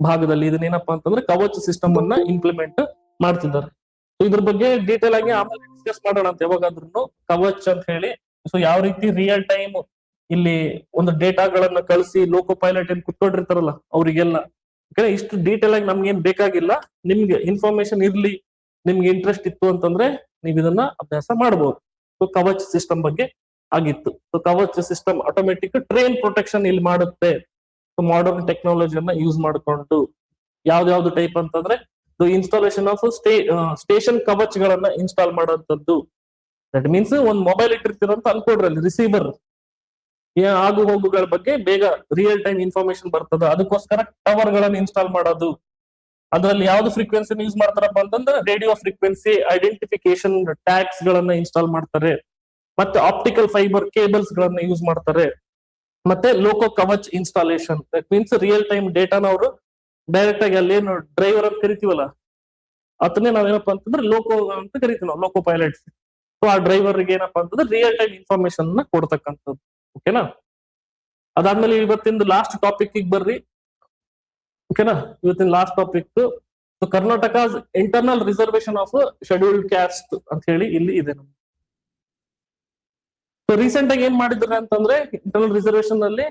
ಭಾಗದಲ್ಲಿ ಇದನ್ನೇನಪ್ಪಾ ಅಂತಂದ್ರೆ ಕವಚ್ ಸಿಸ್ಟಮ್ ಅನ್ನ ಇಂಪ್ಲಿಮೆಂಟ್ ಮಾಡ್ತಿದ್ದಾರೆ. ಇದ್ರ ಬಗ್ಗೆ ಡೀಟೇಲ್ ಆಗಿ ಆಮೇಲೆ ಡಿಸ್ಕಸ್ ಮಾಡೋಣ ಅಂತ ಯಾವಾಗಾದ್ರೂ. ಕವಚ್ ಅಂತ ಹೇಳಿ, ಸೊ ಯಾವ ರೀತಿ ರಿಯಲ್ ಟೈಮ್ ಇಲ್ಲಿ ಒಂದು ಡೇಟಾಗಳನ್ನ ಕಳಿಸಿ ಲೋಕೋ ಪೈಲಟ್ ಏನ್ ಕುತ್ಕೊಂಡಿರ್ತಾರಲ್ಲ ಅವರಿಗೆಲ್ಲ. ಇಷ್ಟು ಡೀಟೇಲ್ ಆಗಿ ನಮ್ಗೆ ಏನ್ ಬೇಕಾಗಿಲ್ಲ. ನಿಮ್ಗೆ ಇನ್ಫಾರ್ಮೇಶನ್ ಇರ್ಲಿ, ನಿಮ್ಗೆ ಇಂಟ್ರೆಸ್ಟ್ ಇತ್ತು ಅಂತಂದ್ರೆ ನೀವ್ ಇದನ್ನ ಅಭ್ಯಾಸ ಮಾಡಬಹುದು. ಸೊ ಕವಚ್ ಸಿಸ್ಟಮ್ ಬಗ್ಗೆ ಆಗಿತ್ತು. So Kavach system automatic train protection ಇಲ್ಲಿ ಮಾಡುತ್ತೆ. ಮಾಡರ್ನ್ ಟೆಕ್ನಾಲಜಿಯನ್ನ ಯೂಸ್ ಮಾಡಿಕೊಂಡು ಯಾವ್ದು ಟೈಪ್ ಅಂತಂದ್ರೆ ಇನ್ಸ್ಟಾಲೇಷನ್ ಆಫ್ ಸ್ಟೇಷನ್ ಕವಚ್ ಗಳನ್ನ ಇನ್ಸ್ಟಾಲ್ ಮಾಡುವಂತದ್ದು. ದಟ್ ಮೀನ್ಸ್ ಒಂದ್ ಮೊಬೈಲ್ ಇಟ್ಟಿರ್ತೀರಂತ ಅನ್ಕೊಡ್ರಿ, ಅಲ್ಲಿ ರಿಸೀವರ್ ಆಗು ಹೋಗುಗಳ ಬಗ್ಗೆ ಬೇಗ ರಿಯಲ್ ಟೈಮ್ ಇನ್ಫಾರ್ಮೇಶನ್ ಬರ್ತದ. ಅದಕ್ಕೋಸ್ಕರ ಟವರ್ ಗಳನ್ನ ಇನ್ಸ್ಟಾಲ್ ಮಾಡೋದು. ಅದರಲ್ಲಿ ಯಾವ್ದು ಫ್ರೀಕ್ವೆನ್ಸಿ ಯೂಸ್ ಮಾಡ್ತಾರಪ್ಪ ಅಂತಂದ್ರೆ ರೇಡಿಯೋ ಫ್ರೀಕ್ವೆನ್ಸಿ ಐಡೆಂಟಿಫಿಕೇಶನ್ ಟ್ಯಾಗ್ಸ್ ಗಳನ್ನ ಇನ್ಸ್ಟಾಲ್ ಮಾಡ್ತಾರೆ. ಮತ್ತೆ ಆಪ್ಟಿಕಲ್ ಫೈಬರ್ ಕೇಬಲ್ಸ್ ಗಳನ್ನ ಯೂಸ್ ಮಾಡ್ತಾರೆ. ಮತ್ತೆ loco Kavach installation, that means real time ಡೇಟಾನ ಅವರು ಡೈರೆಕ್ಟ್ ಆಗಿ ಅಲ್ಲೇನು ಡ್ರೈವರ್ ಅಂತ ಕರಿತೀವಲ್ಲ ಅದನ್ನೇ ನಾವೇನಪ್ಪಾ ಅಂತಂದ್ರೆ ಲೋಕೋ ಅಂತ ಕರಿತೀವಿ ನಾವು, ಲೋಕೋ ಪೈಲಟ್ಸ್. ಸೊ ಆ ಡ್ರೈವರ್ ಏನಪ್ಪಾ ಅಂತಂದ್ರೆ ರಿಯಲ್ ಟೈಮ್ ಇನ್ಫಾರ್ಮೇಶನ್ ಕೊಡ್ತಕ್ಕಂಥದ್ದು. ಓಕೆನಾ. ಅದಾದ್ಮೇಲೆ ಇವತ್ತಿನ ಲಾಸ್ಟ್ ಟಾಪಿಕ್ ಬರ್ರಿ. ಓಕೆನಾ. ಇವತ್ತಿನ last topic Karnataka internal reservation of scheduled caste ಅಂತ ಹೇಳಿ ಇಲ್ಲಿ ಇದೆ ನಮ್ಗೆ. ಸೊ ರೀಸೆಂಟ್ ಆಗಿ ಏನ್ ಮಾಡಿದ್ರೆ ಅಂತಂದ್ರೆ ಇಂಟರ್ನಲ್ ರಿಸರ್ವೇಶನ್ ಅಲ್ಲಿ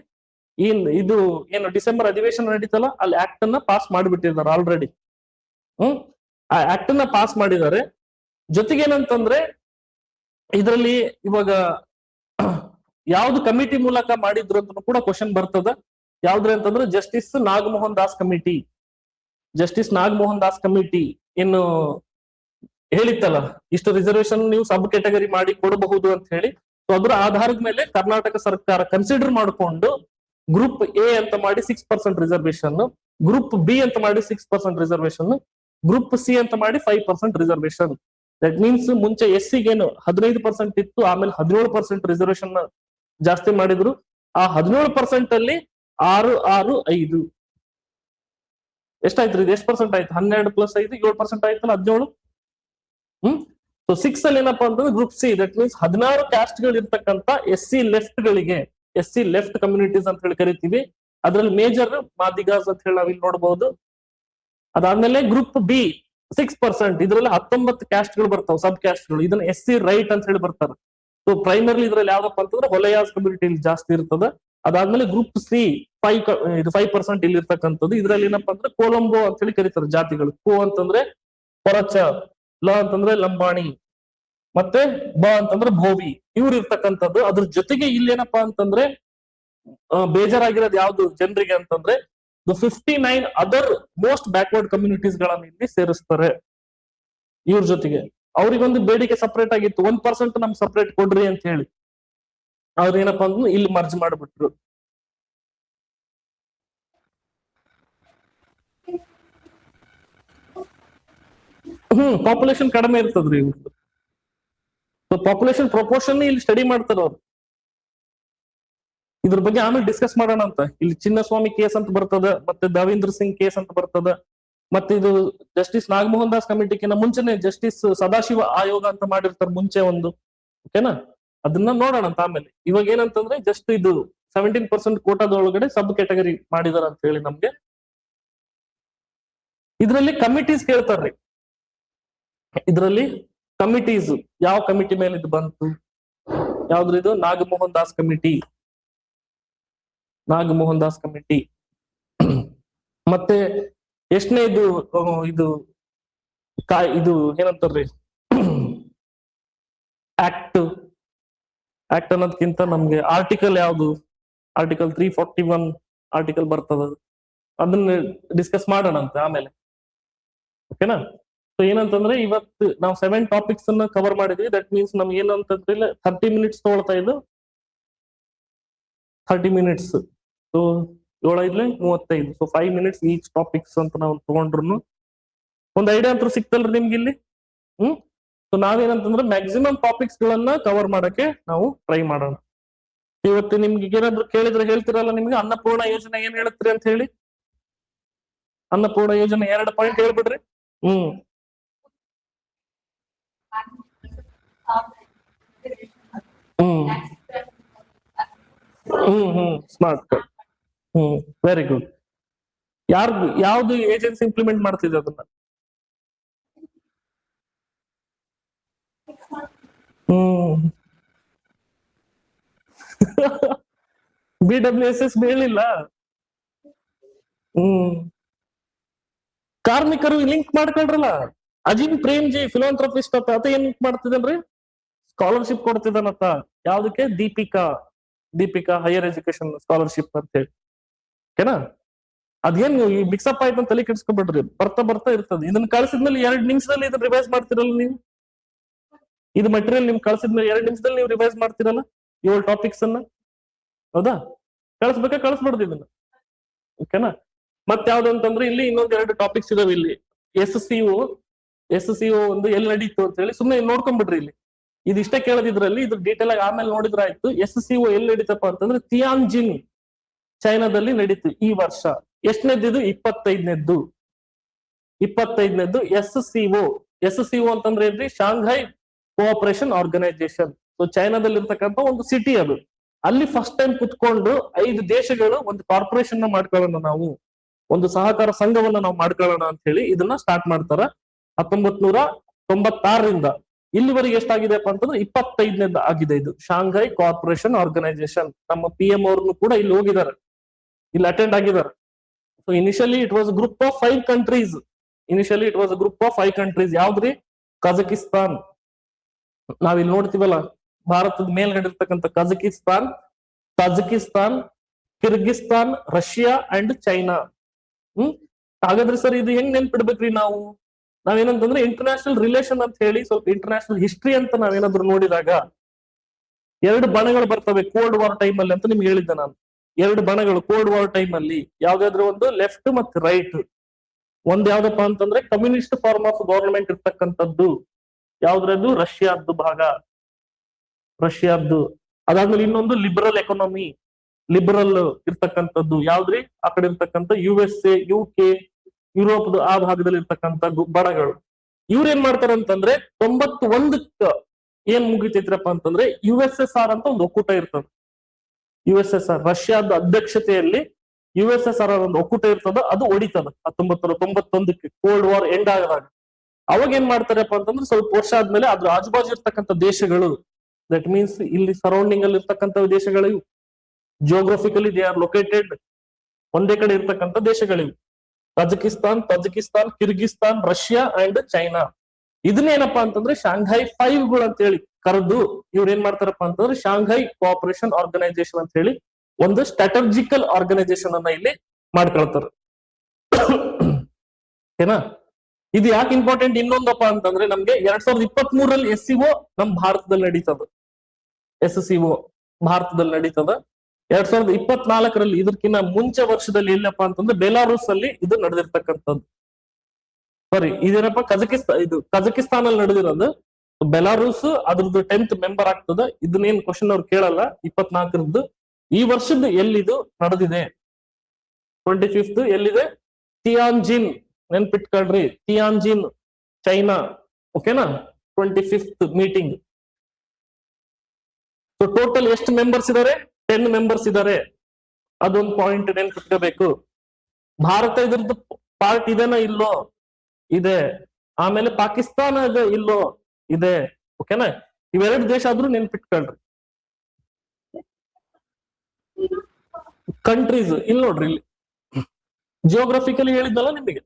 ಇದು ಏನು ಡಿಸೆಂಬರ್ ಅಧಿವೇಶನ ನಡೀತಲ್ಲ, ಅಲ್ಲಿ ಆಕ್ಟ್ ಅನ್ನ ಪಾಸ್ ಮಾಡಿಬಿಟ್ಟಿದ್ದಾರೆ ಆಲ್ರೆಡಿ. ಆ ಆಕ್ಟ್ ಅನ್ನ ಪಾಸ್ ಮಾಡಿದ್ದಾರೆ. ಜೊತೆಗೆ ಏನಂತಂದ್ರೆ ಇದರಲ್ಲಿ ಇವಾಗ ಯಾವ್ದು ಕಮಿಟಿ ಮೂಲಕ ಮಾಡಿದ್ರು ಅಂತ ಕೂಡ ಕ್ವಶನ್ ಬರ್ತದ. ಯಾವ್ದ್ರಿ ಅಂತಂದ್ರೆ justice Nagamohan Das committee. Justice Nagamohan Das committee ಏನು ಹೇಳಿತ್ತಲ್ಲ, ಇಷ್ಟು ರಿಸರ್ವೇಶನ್ ನೀವು ಸಬ್ ಕ್ಯಾಟಗರಿ ಮಾಡಿ ಕೊಡಬಹುದು ಅಂತ ಹೇಳಿ. ಸೊ ಅದ್ರ ಆಧಾರದ ಮೇಲೆ ಕರ್ನಾಟಕ ಸರ್ಕಾರ ಕನ್ಸಿಡರ್ ಮಾಡಿಕೊಂಡು ಗ್ರೂಪ್ ಎ ಅಂತ ಮಾಡಿ 6% ರಿಸರ್ವೇಶನ್, ಗ್ರೂಪ್ ಬಿ ಅಂತ ಮಾಡಿ 6% ರಿಸರ್ವೇಶನ್, ಗ್ರೂಪ್ ಸಿ ಅಂತ ಮಾಡಿ 5% ರಿಸರ್ವೇಶನ್. ದಟ್ ಮೀನ್ಸ್ ಮುಂಚೆ SC-ಗೇನು 15% ಇತ್ತು, ಆಮೇಲೆ 17% ರಿಸರ್ವೇಶನ್ ಜಾಸ್ತಿ ಮಾಡಿದ್ರು. ಆ 17% ಅಲ್ಲಿ 665 ಎಷ್ಟಾಯ್ತು? ಇದು ಎಷ್ಟು ಪರ್ಸೆಂಟ್ ಆಯ್ತು? 12 + 5 7% ಆಯ್ತಲ್ಲ, 17. ಸೊ 6 ಅಲ್ಲಿ ಏನಪ್ಪಾ ಅಂತಂದ್ರೆ group C, that means 16 caste ಗಳು ಇರ್ತಕ್ಕಂಥ SC ಲೆಫ್ಟ್ ಗಳಿಗೆ, SC ಲೆಫ್ಟ್ ಕಮ್ಯುನಿಟೀಸ್ ಅಂತ ಹೇಳಿ ಕರಿತೀವಿ. ಅದ್ರಲ್ಲಿ ಮೇಜರ್ ಮಾದಿಗಾಸ್ ಅಂತ ಹೇಳಿ ನಾವಿಲ್ಲಿ ನೋಡಬಹುದು. ಅದಾದ್ಮೇಲೆ ಗ್ರೂಪ್ ಬಿ 6%, ಇದರಲ್ಲಿ 19 ಕ್ಯಾಸ್ಟ್ ಗಳು ಬರ್ತಾವ, ಸಬ್ ಕ್ಯಾಸ್ಟ್ ಗಳು. ಇದನ್ನ SC ರೈಟ್ ಅಂತ ಹೇಳಿ ಬರ್ತಾರೆ. ಸೊ ಪ್ರೈಮರ್ಲಿ ಇದ್ರಲ್ಲಿ ಯಾವ್ದಪ್ಪ ಅಂತಂದ್ರೆ ಹೊಲೆಯಾಸ್ ಕಮ್ಯುನಿಟಿ ಜಾಸ್ತಿ ಇರ್ತದ. ಅದಾದ್ಮೇಲೆ ಗ್ರೂಪ್ ಸಿ 5% ಇಲ್ಲಿ ಇರ್ತಕ್ಕಂಥದ್ದು. ಇದ್ರಲ್ಲಿ ಏನಪ್ಪಾ ಅಂದ್ರೆ ಕೊಲಂಬೋ ಅಂತ ಹೇಳಿ ಕರೀತಾರೆ ಜಾತಿಗಳು. ಕೋ ಅಂತಂದ್ರೆ ಕೊರಚ, ಲ ಅಂತಂದ್ರೆ ಲಂಬಾಣಿ, ಮತ್ತೆ ಬ ಅಂತಂದ್ರೆ ಭೋವಿ, ಇವ್ರು ಇರ್ತಕ್ಕಂಥದ್ದು. ಅದ್ರ ಜೊತೆಗೆ ಇಲ್ಲಿ ಏನಪ್ಪಾ ಅಂತಂದ್ರೆ ಬೇಜಾರಾಗಿರೋದು ಯಾವ್ದು ಜನರಿಗೆ ಅಂತಂದ್ರೆ 59 ಅದರ್ ಮೋಸ್ಟ್ ಬ್ಯಾಕ್ವರ್ಡ್ ಕಮ್ಯುನಿಟೀಸ್ ಗಳನ್ನ ಇಲ್ಲಿ ಸೇರಿಸ್ತಾರೆ ಇವ್ರ ಜೊತೆಗೆ. ಅವ್ರಿಗೊಂದು ಬೇಡಿಕೆ ಸಪರೇಟ್ ಆಗಿತ್ತು, 1% ನಮ್ಗೆ ಸಪರೇಟ್ ಕೊಡ್ರಿ ಅಂತ ಹೇಳಿ. ಅವ್ರ ಏನಪ್ಪಾ ಅಂದ್ರೆ ಇಲ್ಲಿ ಮರ್ಜ್ ಮಾಡ್ಬಿಟ್ರು. ಪಾಪ್ಯುಲೇಷನ್ ಕಡಿಮೆ ಇರ್ತದ್ರಿ. ಪಾಪ್ಯುಲೇಷನ್ ಪ್ರಪೋರ್ಷನ್ ಇಲ್ಲಿ ಸ್ಟಡಿ ಮಾಡ್ತಾರ ಅವ್ರು. ಇದ್ರ ಬಗ್ಗೆ ಆಮೇಲೆ ಡಿಸ್ಕಸ್ ಮಾಡೋಣ ಅಂತ. ಇಲ್ಲಿ ಚಿನ್ನಸ್ವಾಮಿ ಕೇಸ್ ಅಂತ ಬರ್ತದ, ಮತ್ತೆ ದೇವೇಂದ್ರ ಸಿಂಗ್ ಕೇಸ್ ಅಂತ ಬರ್ತದ, ಮತ್ತೆ ಇದು ಜಸ್ಟಿಸ್ ನಾಗಮೋಹನ್ ದಾಸ್ ಕಮಿಟಿಗಿನ ಮುಂಚೆನೆ ಜಸ್ಟಿಸ್ ಸದಾಶಿವ ಆಯೋಗ ಅಂತ ಮಾಡಿರ್ತಾರೆ ಮುಂಚೆ ಒಂದು. ಓಕೆನಾ, ಅದನ್ನ ನೋಡೋಣ ಅಂತ ಆಮೇಲೆ. ಇವಾಗ ಏನಂತಂದ್ರೆ ಜಸ್ಟ್ ಇದು 17% ಕೋಟಾದೊಳಗಡೆ ಸಬ್ ಕ್ಯಾಟಗರಿ ಮಾಡಿದಾರ ಅಂತ ಹೇಳಿ ನಮ್ಗೆ. ಇದ್ರಲ್ಲಿ ಕಮಿಟೀಸ್ ಕೇಳ್ತಾರ್ರಿ. ಇದ್ರಲ್ಲಿ ಕಮಿಟೀಸ್ ಯಾವ ಕಮಿಟಿ ಮೇಲೆ ಇದು ಬಂತು, ಯಾವ್ದ್ರ ಇದು ನಾಗಮೋಹನ್ ದಾಸ್ ಕಮಿಟಿ, ನಾಗಮೋಹನ್ ದಾಸ್ ಕಮಿಟಿ. ಮತ್ತೆ ಎಷ್ಟನೇ ಇದು ಇದು ಇದು ಏನಂತಾರ್ರಿ ಆಕ್ಟ್ ಅನ್ನೋದಕ್ಕಿಂತ ನಮ್ಗೆ ಆರ್ಟಿಕಲ್ ಯಾವ್ದು, ಆರ್ಟಿಕಲ್ 341 ಆರ್ಟಿಕಲ್ ಬರ್ತದ, ಅದನ್ನ ಡಿಸ್ಕಸ್ ಮಾಡೋಣ ಅಂತ ಆಮೇಲೆ. ಓಕೆನಾ. ಸೊ ಏನಂತಂದ್ರೆ ಇವತ್ತು ನಾವು 7 ಟಾಪಿಕ್ಸ್ ಅನ್ನ ಕವರ್ ಮಾಡಿದ್ವಿ. ದಟ್ ಮೀನ್ಸ್ ನಮ್ಗೆ ಏನಂತಂದ್ರೆ 30 ಮಿನಿಟ್ಸ್ ತಗೊಳ್ತಾ ಇದ್ದು, 30 minutes. So 7×5 = 35. So 5 minutes each topics ಅಂತ ನಾವು ತಗೊಂಡ್ರು ಒಂದ್ ಐಡಿಯಾ ಅಂತೂ ಸಿಕ್ತಲ್ರಿ ನಿಮ್ಗೆ ಇಲ್ಲಿ. ಸೊ ನಾವೇನಂತಂದ್ರೆ ಮ್ಯಾಕ್ಸಿಮಮ್ ಟಾಪಿಕ್ಸ್ ಗಳನ್ನ ಕವರ್ ಮಾಡಕ್ಕೆ ನಾವು ಟ್ರೈ ಮಾಡೋಣ. ಇವತ್ತು ನಿಮ್ಗೆ ಏನಾದ್ರು ಕೇಳಿದ್ರೆ ಹೇಳ್ತಿರಲ್ಲ, ನಿಮ್ಗೆ ಅನ್ನಪೂರ್ಣ ಯೋಜನೆ ಏನ್ ಹೇಳುತ್ತೀರಿ ಅಂತ ಹೇಳಿ. ಅನ್ನಪೂರ್ಣ ಯೋಜನೆ 2 ಪಾಯಿಂಟ್ ಹೇಳ್ಬಿಡ್ರಿ. Smart card. Very good. ಯಾವ್ದು ಏಜೆನ್ಸಿ ಇಂಪ್ಲಿಮೆಂಟ್ ಮಾಡ್ತಿದೆ ಅದನ್ನ? BWSS ಹೇಳಿಲ್ಲ. ಕಾರ್ಮಿಕರು ಲಿಂಕ್ ಮಾಡ್ಕೊಳ್ರಲ್ಲ. ಅಜಿಮ್ ಪ್ರೇಮ್ಜಿ ಫಿಲಾಂಥ್ರಪಿಸ್ಟ್ ಅತ ಏನ್ ಮಾಡ್ತಿದನ್ರಿ, ಸ್ಕಾಲರ್ಶಿಪ್ ಕೊಡ್ತಿದ್ದಾನತ್ತ. ಯಾವ್ದಕ್ಕೆ? ದೀಪಿಕಾ ಹೈಯರ್ ಎಜುಕೇಶನ್ ಸ್ಕಾಲರ್ಶಿಪ್ ಅಂತ ಹೇಳಿ. ಓಕೆನಾ. ಅದೇನ್ ಈ ಮಿಕ್ಸಪ್ ಆಯ್ತು ಅಂತ ತಲೆ ಕೆಡ್ಸ್ಕೊಬಿಡ್ರಿ, ಬರ್ತಾ ಇರ್ತದೆ. ಇದನ್ನ ಕಳ್ಸಿದ್ಮೇಲೆ 2 ನಿಮಿಷದಲ್ಲಿ ಇದನ್ನ ರಿವೈಸ್ ಮಾಡ್ತಿರಲ್ಲ ನೀವು. ಇದು ಮೆಟೀರಿಯಲ್ ನಿಮ್ಗೆ ಕಳ್ಸಿದ್ಮೇಲೆ 2 ನಿಮಿಷದಲ್ಲಿ ನೀವು ರಿವೈಸ್ ಮಾಡ್ತಿರಲ್ಲ 7 ಟಾಪಿಕ್ಸ್ ಅನ್ನ. ಹೌದಾ? ಕಳಿಸ್ಬಿಡ್ದು ಇದನ್ನ. ಓಕೆನಾ. ಮತ್ತೆ ಯಾವ್ದಂತಂದ್ರೆ ಇಲ್ಲಿ ಇನ್ನೊಂದ್ 2 ಟಾಪಿಕ್ಸ್ ಇದಾವೆ ಇಲ್ಲಿ. SCO ಒಂದು ಎಲ್ಲಿ ನಡೀತು ಅಂತ ಹೇಳಿ ಸುಮ್ಮನೆ ನೋಡ್ಕೊಂಡ್ಬಿಡ್ರಿ. ಇಲ್ಲಿ ಇದಿಷ್ಟೇ ಕೇಳದಿದ್ರಲ್ಲಿ ಇದ್ರ ಡೀಟೇಲ್ ಆಗಿ ಆಮೇಲೆ ನೋಡಿದ್ರ ಆಯ್ತು. SCO ಎಲ್ಲಿ ನಡೀತಪ್ಪ ಅಂತಂದ್ರೆ ತಿಯಾನ್ಜಿನ್ ಚೈನಾದಲ್ಲಿ ನಡೀತು ಈ ವರ್ಷ. ಎಷ್ಟನೇದ್ದು? 25ನೇದ್ದು. SCO ಅಂತಂದ್ರೆ ಏನ್ರಿ? Shanghai cooperation organisation. ಸೊ ಚೈನಾದಲ್ಲಿ ಇರ್ತಕ್ಕಂಥ ಒಂದು ಸಿಟಿ ಅದು. ಅಲ್ಲಿ ಫಸ್ಟ್ ಟೈಮ್ ಕುತ್ಕೊಂಡು 5 ದೇಶಗಳು ಒಂದು ಕಾರ್ಪೊರೇಷನ್ ಮಾಡ್ಕೊಳ್ಳೋಣ, ನಾವು ಒಂದು ಸಹಕಾರ ಸಂಘವನ್ನ ನಾವು ಮಾಡ್ಕೊಳ್ಳೋಣ ಅಂತ ಹೇಳಿ ಇದನ್ನ ಸ್ಟಾರ್ಟ್ ಮಾಡ್ತಾರ 1996ರಿಂದ. ಇಲ್ಲಿವರೆಗೆ ಎಷ್ಟಾಗಿದೆಪ್ಪ ಅಂತಂದ್ರೆ 25ನೇದ್ದು ಆಗಿದೆ ಇದು ಶಾಂಘೈ ಕಾರ್ಪೊರೇಷನ್ ಆರ್ಗನೈಸೇಷನ್. ನಮ್ಮ PM ಅವ್ರನ್ನು ಕೂಡ ಇಲ್ಲಿ ಹೋಗಿದ್ದಾರೆ, ಇಲ್ಲಿ ಅಟೆಂಡ್ ಆಗಿದ್ದಾರೆ. So initially it was group of 5 countries. ಯಾವ್ದ್ರಿ? ಕಜಕಿಸ್ತಾನ್. ನಾವಿಲ್ಲಿ ನೋಡ್ತೀವಲ್ಲ ಭಾರತದ ಮೇಲ್ಗಡೆ ಇರ್ತಕ್ಕಂಥ Tajikistan, Kyrgyzstan, Russia and China. ಹಾಗಾದ್ರೆ ಸರ್ ಇದು ಹೆಂಗ್ ನೆನ್ಪಿಡ್ಬೇಕ್ರಿ ನಾವು? ನಾವೇನಂತಂದ್ರೆ ಇಂಟರ್ನ್ಯಾಷನಲ್ ರಿಲೇಷನ್ ಅಂತ ಹೇಳಿ ಸ್ವಲ್ಪ ಇಂಟರ್ನ್ಯಾಷನಲ್ ಹಿಸ್ಟ್ರಿ ಅಂತ ನಾವೇನಾದ್ರು ನೋಡಿದಾಗ 2 ಬಣಗಳು ಬರ್ತವೆ ಕೋಲ್ಡ್ ವಾರ್ ಟೈಮ್ ಅಲ್ಲಿ ಅಂತ ನಿಮ್ಗೆ ಹೇಳಿದ್ದೆ ನಾನು. 2 ಬಣಗಳು ಕೋಲ್ಡ್ ವಾರ್ ಟೈಮ್ ಅಲ್ಲಿ ಯಾವ್ದಾದ್ರು ಒಂದು ಲೆಫ್ಟ್ ಮತ್ತೆ ರೈಟ್. ಒಂದ್ ಯಾವ್ದಪ್ಪ ಅಂತಂದ್ರೆ ಕಮ್ಯುನಿಸ್ಟ್ ಫಾರ್ಮ್ ಆಫ್ ಗವರ್ನಮೆಂಟ್ ಇರ್ತಕ್ಕಂಥದ್ದು. ಯಾವ್ದ್ರದ್ದು? ರಷ್ಯಾದ್ದು. ಅದಾದ್ಮೇಲೆ ಇನ್ನೊಂದು ಲಿಬರಲ್ ಎಕಾನಮಿ, ಲಿಬರಲ್ ಇರ್ತಕ್ಕಂಥದ್ದು. ಯಾವ್ದ್ರಿ? ಆ ಕಡೆ ಇರ್ತಕ್ಕಂಥ USA, UK, ಯುರೋಪ್ದು ಆ ಭಾಗದಲ್ಲಿ ಇರ್ತಕ್ಕಂಥ ಬಣಗಳು. ಇವ್ರ ಏನ್ ಮಾಡ್ತಾರಂತಂದ್ರೆ 91ಕ್ಕ ಏನ್ ಮುಗಿತೈತ್ರಪ್ಪ ಅಂತಂದ್ರೆ USSR ಅಂತ ಒಂದು ಒಕ್ಕೂಟ ಇರ್ತದೆ. USSR ರಷ್ಯಾದ ಅಧ್ಯಕ್ಷತೆಯಲ್ಲಿ USSR ಒಂದು ಒಕ್ಕೂಟ ಇರ್ತದ, ಅದು ಹೊಡಿತದ 1991ಕ್ಕೆ ಕೋಲ್ಡ್ ವಾರ್ ಎಂಡ್ ಆದಾಗ. ಅವಾಗ ಏನ್ ಮಾಡ್ತಾರಪ್ಪ ಅಂತಂದ್ರೆ ಸ್ವಲ್ಪ ವರ್ಷ ಆದ್ಮೇಲೆ ಅದ್ರ ಆಜುಬಾಜು ಇರ್ತಕ್ಕಂಥ ದೇಶಗಳು, ದಟ್ ಮೀನ್ಸ್ ಇಲ್ಲಿ ಸರೌಂಡಿಂಗ್ ಅಲ್ಲಿ ಇರ್ತಕ್ಕಂಥ ದೇಶಗಳು, ಜಿಯೋಗ್ರಫಿಕಲಿ ದೇ ಆರ್ ಲೊಕೇಟೆಡ್ ಒಂದೇ ಕಡೆ ಇರ್ತಕ್ಕಂಥ ದೇಶಗಳಿವು. Tajikistan, Kyrgyzstan, Russia and China. ಇದನ್ನೇನಪ್ಪಾ ಅಂತಂದ್ರೆ ಶಾಂಘೈ 5 ಅಂತ ಹೇಳಿ ಕರೆದು ಇವ್ರು ಏನ್ ಮಾಡ್ತಾರಪ್ಪ ಅಂತಂದ್ರೆ ಶಾಂಘೈ ಕೋಆಪರೇಷನ್ ಆರ್ಗನೈಸೇಷನ್ ಅಂತ ಹೇಳಿ ಒಂದು ಸ್ಟ್ರಾಟಜಿಕಲ್ ಆರ್ಗನೈಸೇಷನ್ ಅನ್ನ ಇಲ್ಲಿ ಮಾಡ್ಕೊಳ್ತಾರೆ. ಓಕೆನಾ. ಇದು ಯಾಕೆ ಇಂಪಾರ್ಟೆಂಟ್ ಇನ್ನೊಂದಪ್ಪ ಅಂತಂದ್ರೆ ನಮ್ಗೆ 2023 SCO ನಮ್ ಭಾರತದಲ್ಲಿ ನಡೀತದ, SCO ಭಾರತದಲ್ಲಿ ನಡೀತದ. 2024 ಇದಕ್ಕಿಂತ ಮುಂಚೆ ವರ್ಷದಲ್ಲಿ ಎಲ್ಲಪ್ಪ ಅಂತಂದ್ರೆ ಬೆಲಾರೂಸ್ ಅಲ್ಲಿ ಇದು ನಡೆದಿರ್ತಕ್ಕಂಥದ್ದು. ಸಾರಿ ಇದೇನಪ್ಪ ಕಜಕಿಸ್ತಾನ್ ಅಲ್ಲಿ ನಡೆದಿರೋದು. ಬೆಲಾರೂಸ್ ಅದ್ರದ್ದು 10th ಮೆಂಬರ್ ಆಗ್ತದ. ಇದನ್ನೇನ್ ಕ್ವಶನ್ ಅವ್ರು ಕೇಳಲ್ಲ. 24ರದ್ದು ಈ ವರ್ಷದ ಎಲ್ಲಿದು ನಡೆದಿದೆ, 25th ಎಲ್ಲಿದೆ? ತಿಯಾನ್ಜಿನ್, ನೆನ್ಪಿಟ್ಕೊಳ್ರಿ, ತಿಯಾನ್ಜಿನ್ ಚೈನಾ. ಓಕೆನಾ? 25th meeting. ಸೊ ಟೋಟಲ್ ಎಷ್ಟು ಮೆಂಬರ್ಸ್ ಇದಾರೆ? 10 ಮೆಂಬರ್ಸ್ ಇದಾರೆ. ಅದೊಂದು ಪಾಯಿಂಟ್ ನೆನ್ಪಿಟ್ಕೋಬೇಕು. ಭಾರತ ಇದ್ರದ್ದು ಪಾರ್ಟ್ ಇದೆನಾ? ಇಲ್ಲೋ ಇದೆ. ಆಮೇಲೆ ಪಾಕಿಸ್ತಾನ ಇಲ್ಲೋ ಇದೆ. ಓಕೆನಾ? ಇವೆರಡು ದೇಶ ಆದ್ರೂ ನೆನ್ಪಿಟ್ಕೊಳ್ರಿ. ಕಂಟ್ರೀಸ್ ಇಲ್ಲಿ ನೋಡ್ರಿ, ಇಲ್ಲಿ ಜಿಯೋಗ್ರಫಿಕಲಿ ಹೇಳಿದ್ನಲ್ಲ ನಿಮಗೆ.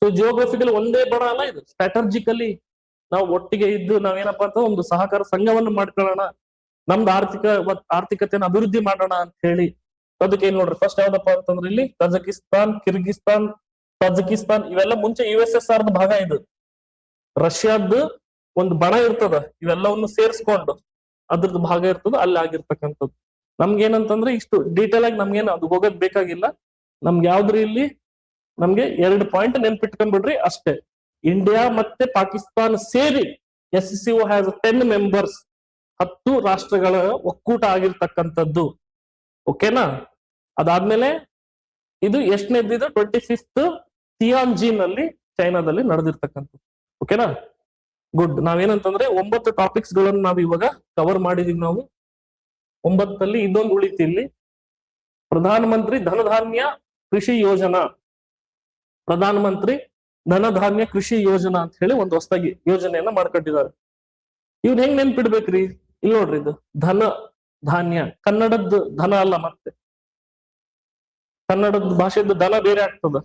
ಸೊ ಜಿಯೋಗ್ರಫಿಕಲಿ ಒಂದೇ ಬಡ ಅಲ್ಲ ಇದು, ಸ್ಟ್ರಾಟಜಿಕಲಿ ನಾವು ಒಟ್ಟಿಗೆ ಇದ್ದು ನಾವೇನಪ್ಪಾ ಅಂತ ಒಂದು ಸಹಕಾರ ಸಂಘವನ್ನು ಮಾಡ್ಕೊಳ್ಳೋಣ, ನಮ್ದು ಆರ್ಥಿಕತೆಯನ್ನು ಅಭಿವೃದ್ಧಿ ಮಾಡೋಣ ಅಂತ ಹೇಳಿ. ಅದಕ್ಕೆ ಏನ್ ನೋಡ್ರಿ, ಫಸ್ಟ್ ಯಾವ್ದಪ್ಪ ಅಂತಂದ್ರೆ ಇಲ್ಲಿ ಕಜಕಿಸ್ತಾನ್, ಕಿರ್ಗಿಸ್ತಾನ್, ತಜಕಿಸ್ತಾನ್ ಇವೆಲ್ಲ ಮುಂಚೆ USSR ಭಾಗ. ಇದು ರಷ್ಯಾದ್ದು ಒಂದು ಬಣ ಇರ್ತದ, ಇವೆಲ್ಲವನ್ನು ಸೇರಿಸ್ಕೊಂಡು ಅದ್ರದ್ದು ಭಾಗ ಇರ್ತದ, ಅಲ್ಲಿ ಆಗಿರ್ತಕ್ಕಂಥದ್ದು. ನಮ್ಗೇನಂತಂದ್ರೆ ಇಷ್ಟು ಡೀಟೇಲ್ ಆಗಿ ನಮ್ಗೇನು ಅದು ಹೋಗೋದ್ ಬೇಕಾಗಿಲ್ಲ. ನಮ್ಗೆ ಯಾವ್ದ್ರಿ ಇಲ್ಲಿ ನಮ್ಗೆ 2 ಪಾಯಿಂಟ್ ನೆನ್ಪಿಟ್ಕೊಂಡ್ಬಿಡ್ರಿ ಅಷ್ಟೇ. ಇಂಡಿಯಾ ಮತ್ತೆ ಪಾಕಿಸ್ತಾನ ಸೇರಿ SCO ಹ್ಯಾಸ್ 10 ಮೆಂಬರ್ಸ್, 10 ರಾಷ್ಟ್ರಗಳ ಒಕ್ಕೂಟ ಆಗಿರ್ತಕ್ಕಂಥದ್ದು. ಓಕೆನಾ? ಅದಾದ್ಮೇಲೆ ಇದು ಎಷ್ಟನೇದ್ದು? 25th ತಿಯಾನ್ಜಿನ್ ಅಲ್ಲಿ ಚೈನಾದಲ್ಲಿ ನಡೆದಿರ್ತಕ್ಕಂಥದ್ದು. ಓಕೆನಾ? ಗುಡ್. ನಾವೇನಂತಂದ್ರೆ 9 ಟಾಪಿಕ್ಸ್ ಗಳನ್ನು ನಾವು ಇವಾಗ ಕವರ್ ಮಾಡಿದೀವಿ. ನಾವು 9 ಇದೊಂದು ಉಳಿತು ಇಲ್ಲಿ. ಪ್ರಧಾನ ಮಂತ್ರಿ ಧನಧಾನ್ಯ ಕೃಷಿ ಯೋಜನಾ, ಪ್ರಧಾನ ಮಂತ್ರಿ ಧನಧಾನ್ಯ ಕೃಷಿ ಯೋಜನಾ ಅಂತ ಹೇಳಿ ಒಂದು ಹೊಸದಾಗಿ ಯೋಜನೆಯನ್ನ ಮಾಡ್ಕೊಂಡಿದ್ದಾರೆ. ಇವ್ನ ಹೆಂಗ್ ನೆನ್ಪಿಡ್ಬೇಕ್ರಿ? ಇಲ್ಲಿ ನೋಡ್ರಿ, ಇದು ಧನ ಧಾನ್ಯ ಕನ್ನಡದ ಧನ ಅಲ್ಲ, ಮತ್ತೆ ಕನ್ನಡದ ಭಾಷೆದ ಧನ ಬೇರೆ ಆಗ್ತದ.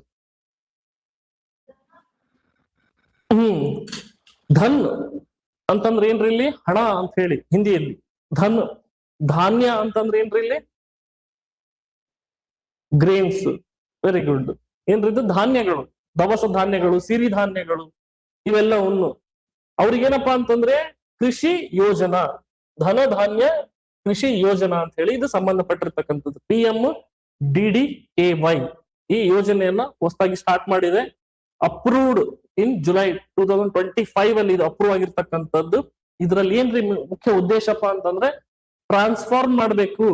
ಧನ್ ಅಂತಂದ್ರೆ ಏನ್ರಿ ಇಲ್ಲಿ? ಹಣ ಅಂತ ಹೇಳಿ ಹಿಂದಿಯಲ್ಲಿ. ಧನ್. ಧಾನ್ಯ ಅಂತಂದ್ರೆ ಏನ್ರಿ ಇಲ್ಲಿ? ಗ್ರೇನ್ಸ್. Very good. ಏನ್ರಿ ಇದು? ಧಾನ್ಯಗಳು, ದವಸ ಧಾನ್ಯಗಳು, ಸಿರಿ ಧಾನ್ಯಗಳು ಇವೆಲ್ಲವನ್ನು ಅವ್ರಿಗೇನಪ್ಪಾ ಅಂತಂದ್ರೆ ಕೃಷಿ ಯೋಜನಾ, ಧನಧಾನ್ಯ ಕೃಷಿ ಯೋಜನಾ ಅಂತ ಹೇಳಿ ಇದು ಸಂಬಂಧಪಟ್ಟಿರ್ತಕ್ಕಂಥದ್ದು. PMDDKY ಈ ಯೋಜನೆಯನ್ನ ಹೊಸದಾಗಿ ಸ್ಟಾರ್ಟ್ ಮಾಡಿದೆ. ಅಪ್ರೂವ್ಡ್ ಇನ್ ಜುಲೈ 2025 ಅಲ್ಲಿ ಇದು ಅಪ್ರೂವ್ ಆಗಿರ್ತಕ್ಕಂಥದ್ದು. ಇದ್ರಲ್ಲಿ ಏನ್ರಿ ಮುಖ್ಯ ಉದ್ದೇಶಪ್ಪ ಅಂತಂದ್ರೆ ಟ್ರಾನ್ಸ್ಫಾರ್ಮ್ ಮಾಡ್ಬೇಕು.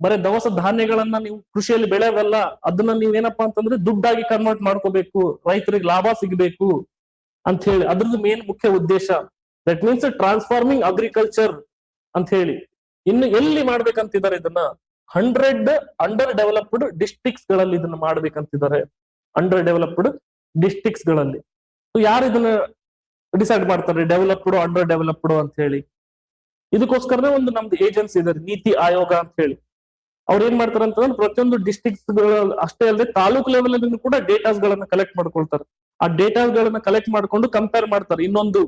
ಬರೀ ದವಸ ಧಾನ್ಯಗಳನ್ನ ನೀವು ಕೃಷಿಯಲ್ಲಿ ಬೆಳೆಯವಲ್ಲ, ಅದನ್ನ ನೀವೇನಪ್ಪಾ ಅಂತಂದ್ರೆ ದುಡ್ಡಾಗಿ ಕನ್ವರ್ಟ್ ಮಾಡ್ಕೋಬೇಕು, ರೈತರಿಗೆ ಲಾಭ ಸಿಗಬೇಕು ಅಂತ ಹೇಳಿ ಅದ್ರದ್ದು ಮೇನ್ ಮುಖ್ಯ ಉದ್ದೇಶ. ದಟ್ ಮೀನ್ಸ್ ಟ್ರಾನ್ಸ್ಫಾರ್ಮಿಂಗ್ ಅಗ್ರಿಕಲ್ಚರ್ ಅಂತ ಹೇಳಿ. ಇನ್ನು ಎಲ್ಲಿ ಮಾಡ್ಬೇಕಂತಿದ್ದಾರೆ ಇದನ್ನ? 100 ಅಂಡರ್ ಡೆವಲಪ್ಡ್ ಡಿಸ್ಟ್ರಿಕ್ಟ್ಸ್ ಗಳಲ್ಲಿ ಇದನ್ನ ಮಾಡ್ಬೇಕಂತಿದ್ದಾರೆ. ಅಂಡರ್ ಡೆವಲಪ್ಡ್ ಡಿಸ್ಟ್ರಿಕ್ಟ್ಸ್ ಗಳಲ್ಲಿ. ಯಾರು ಇದನ್ನ ಡಿಸೈಡ್ ಮಾಡ್ತಾರೆ, ಡೆವಲಪ್ಡ್ ಅಂಡರ್ ಡೆವಲಪ್ಡ್ ಅಂತ ಹೇಳಿ? ಇದಕ್ಕೋಸ್ಕರನೇ ಒಂದು ನಮ್ದು ಏಜೆನ್ಸಿ ಇದೆ, ನೀತಿ ಆಯೋಗ ಅಂತ ಹೇಳಿ. ಅವ್ರು ಏನ್ ಮಾಡ್ತಾರೆ ಅಂತಂದ್ರೆ ಪ್ರತಿಯೊಂದು ಡಿಸ್ಟ್ರಿಕ್ಟ್ಸ್ ಅಷ್ಟೇ ಅಲ್ಲದೆ ತಾಲೂಕ್ ಲೆವೆಲ್ ಅಲ್ಲಿ ಕೂಡ ಡೇಟಾಸ್ ಗಳನ್ನ ಕಲೆಕ್ಟ್ ಮಾಡ್ಕೊಳ್ತಾರೆ. ಆ ಡೇಟಾಸ್ ಗಳನ್ನ ಕಲೆಕ್ಟ್ ಮಾಡ್ಕೊಂಡು ಕಂಪೇರ್ ಮಾಡ್ತಾರೆ, ಇನ್ನೊಂದು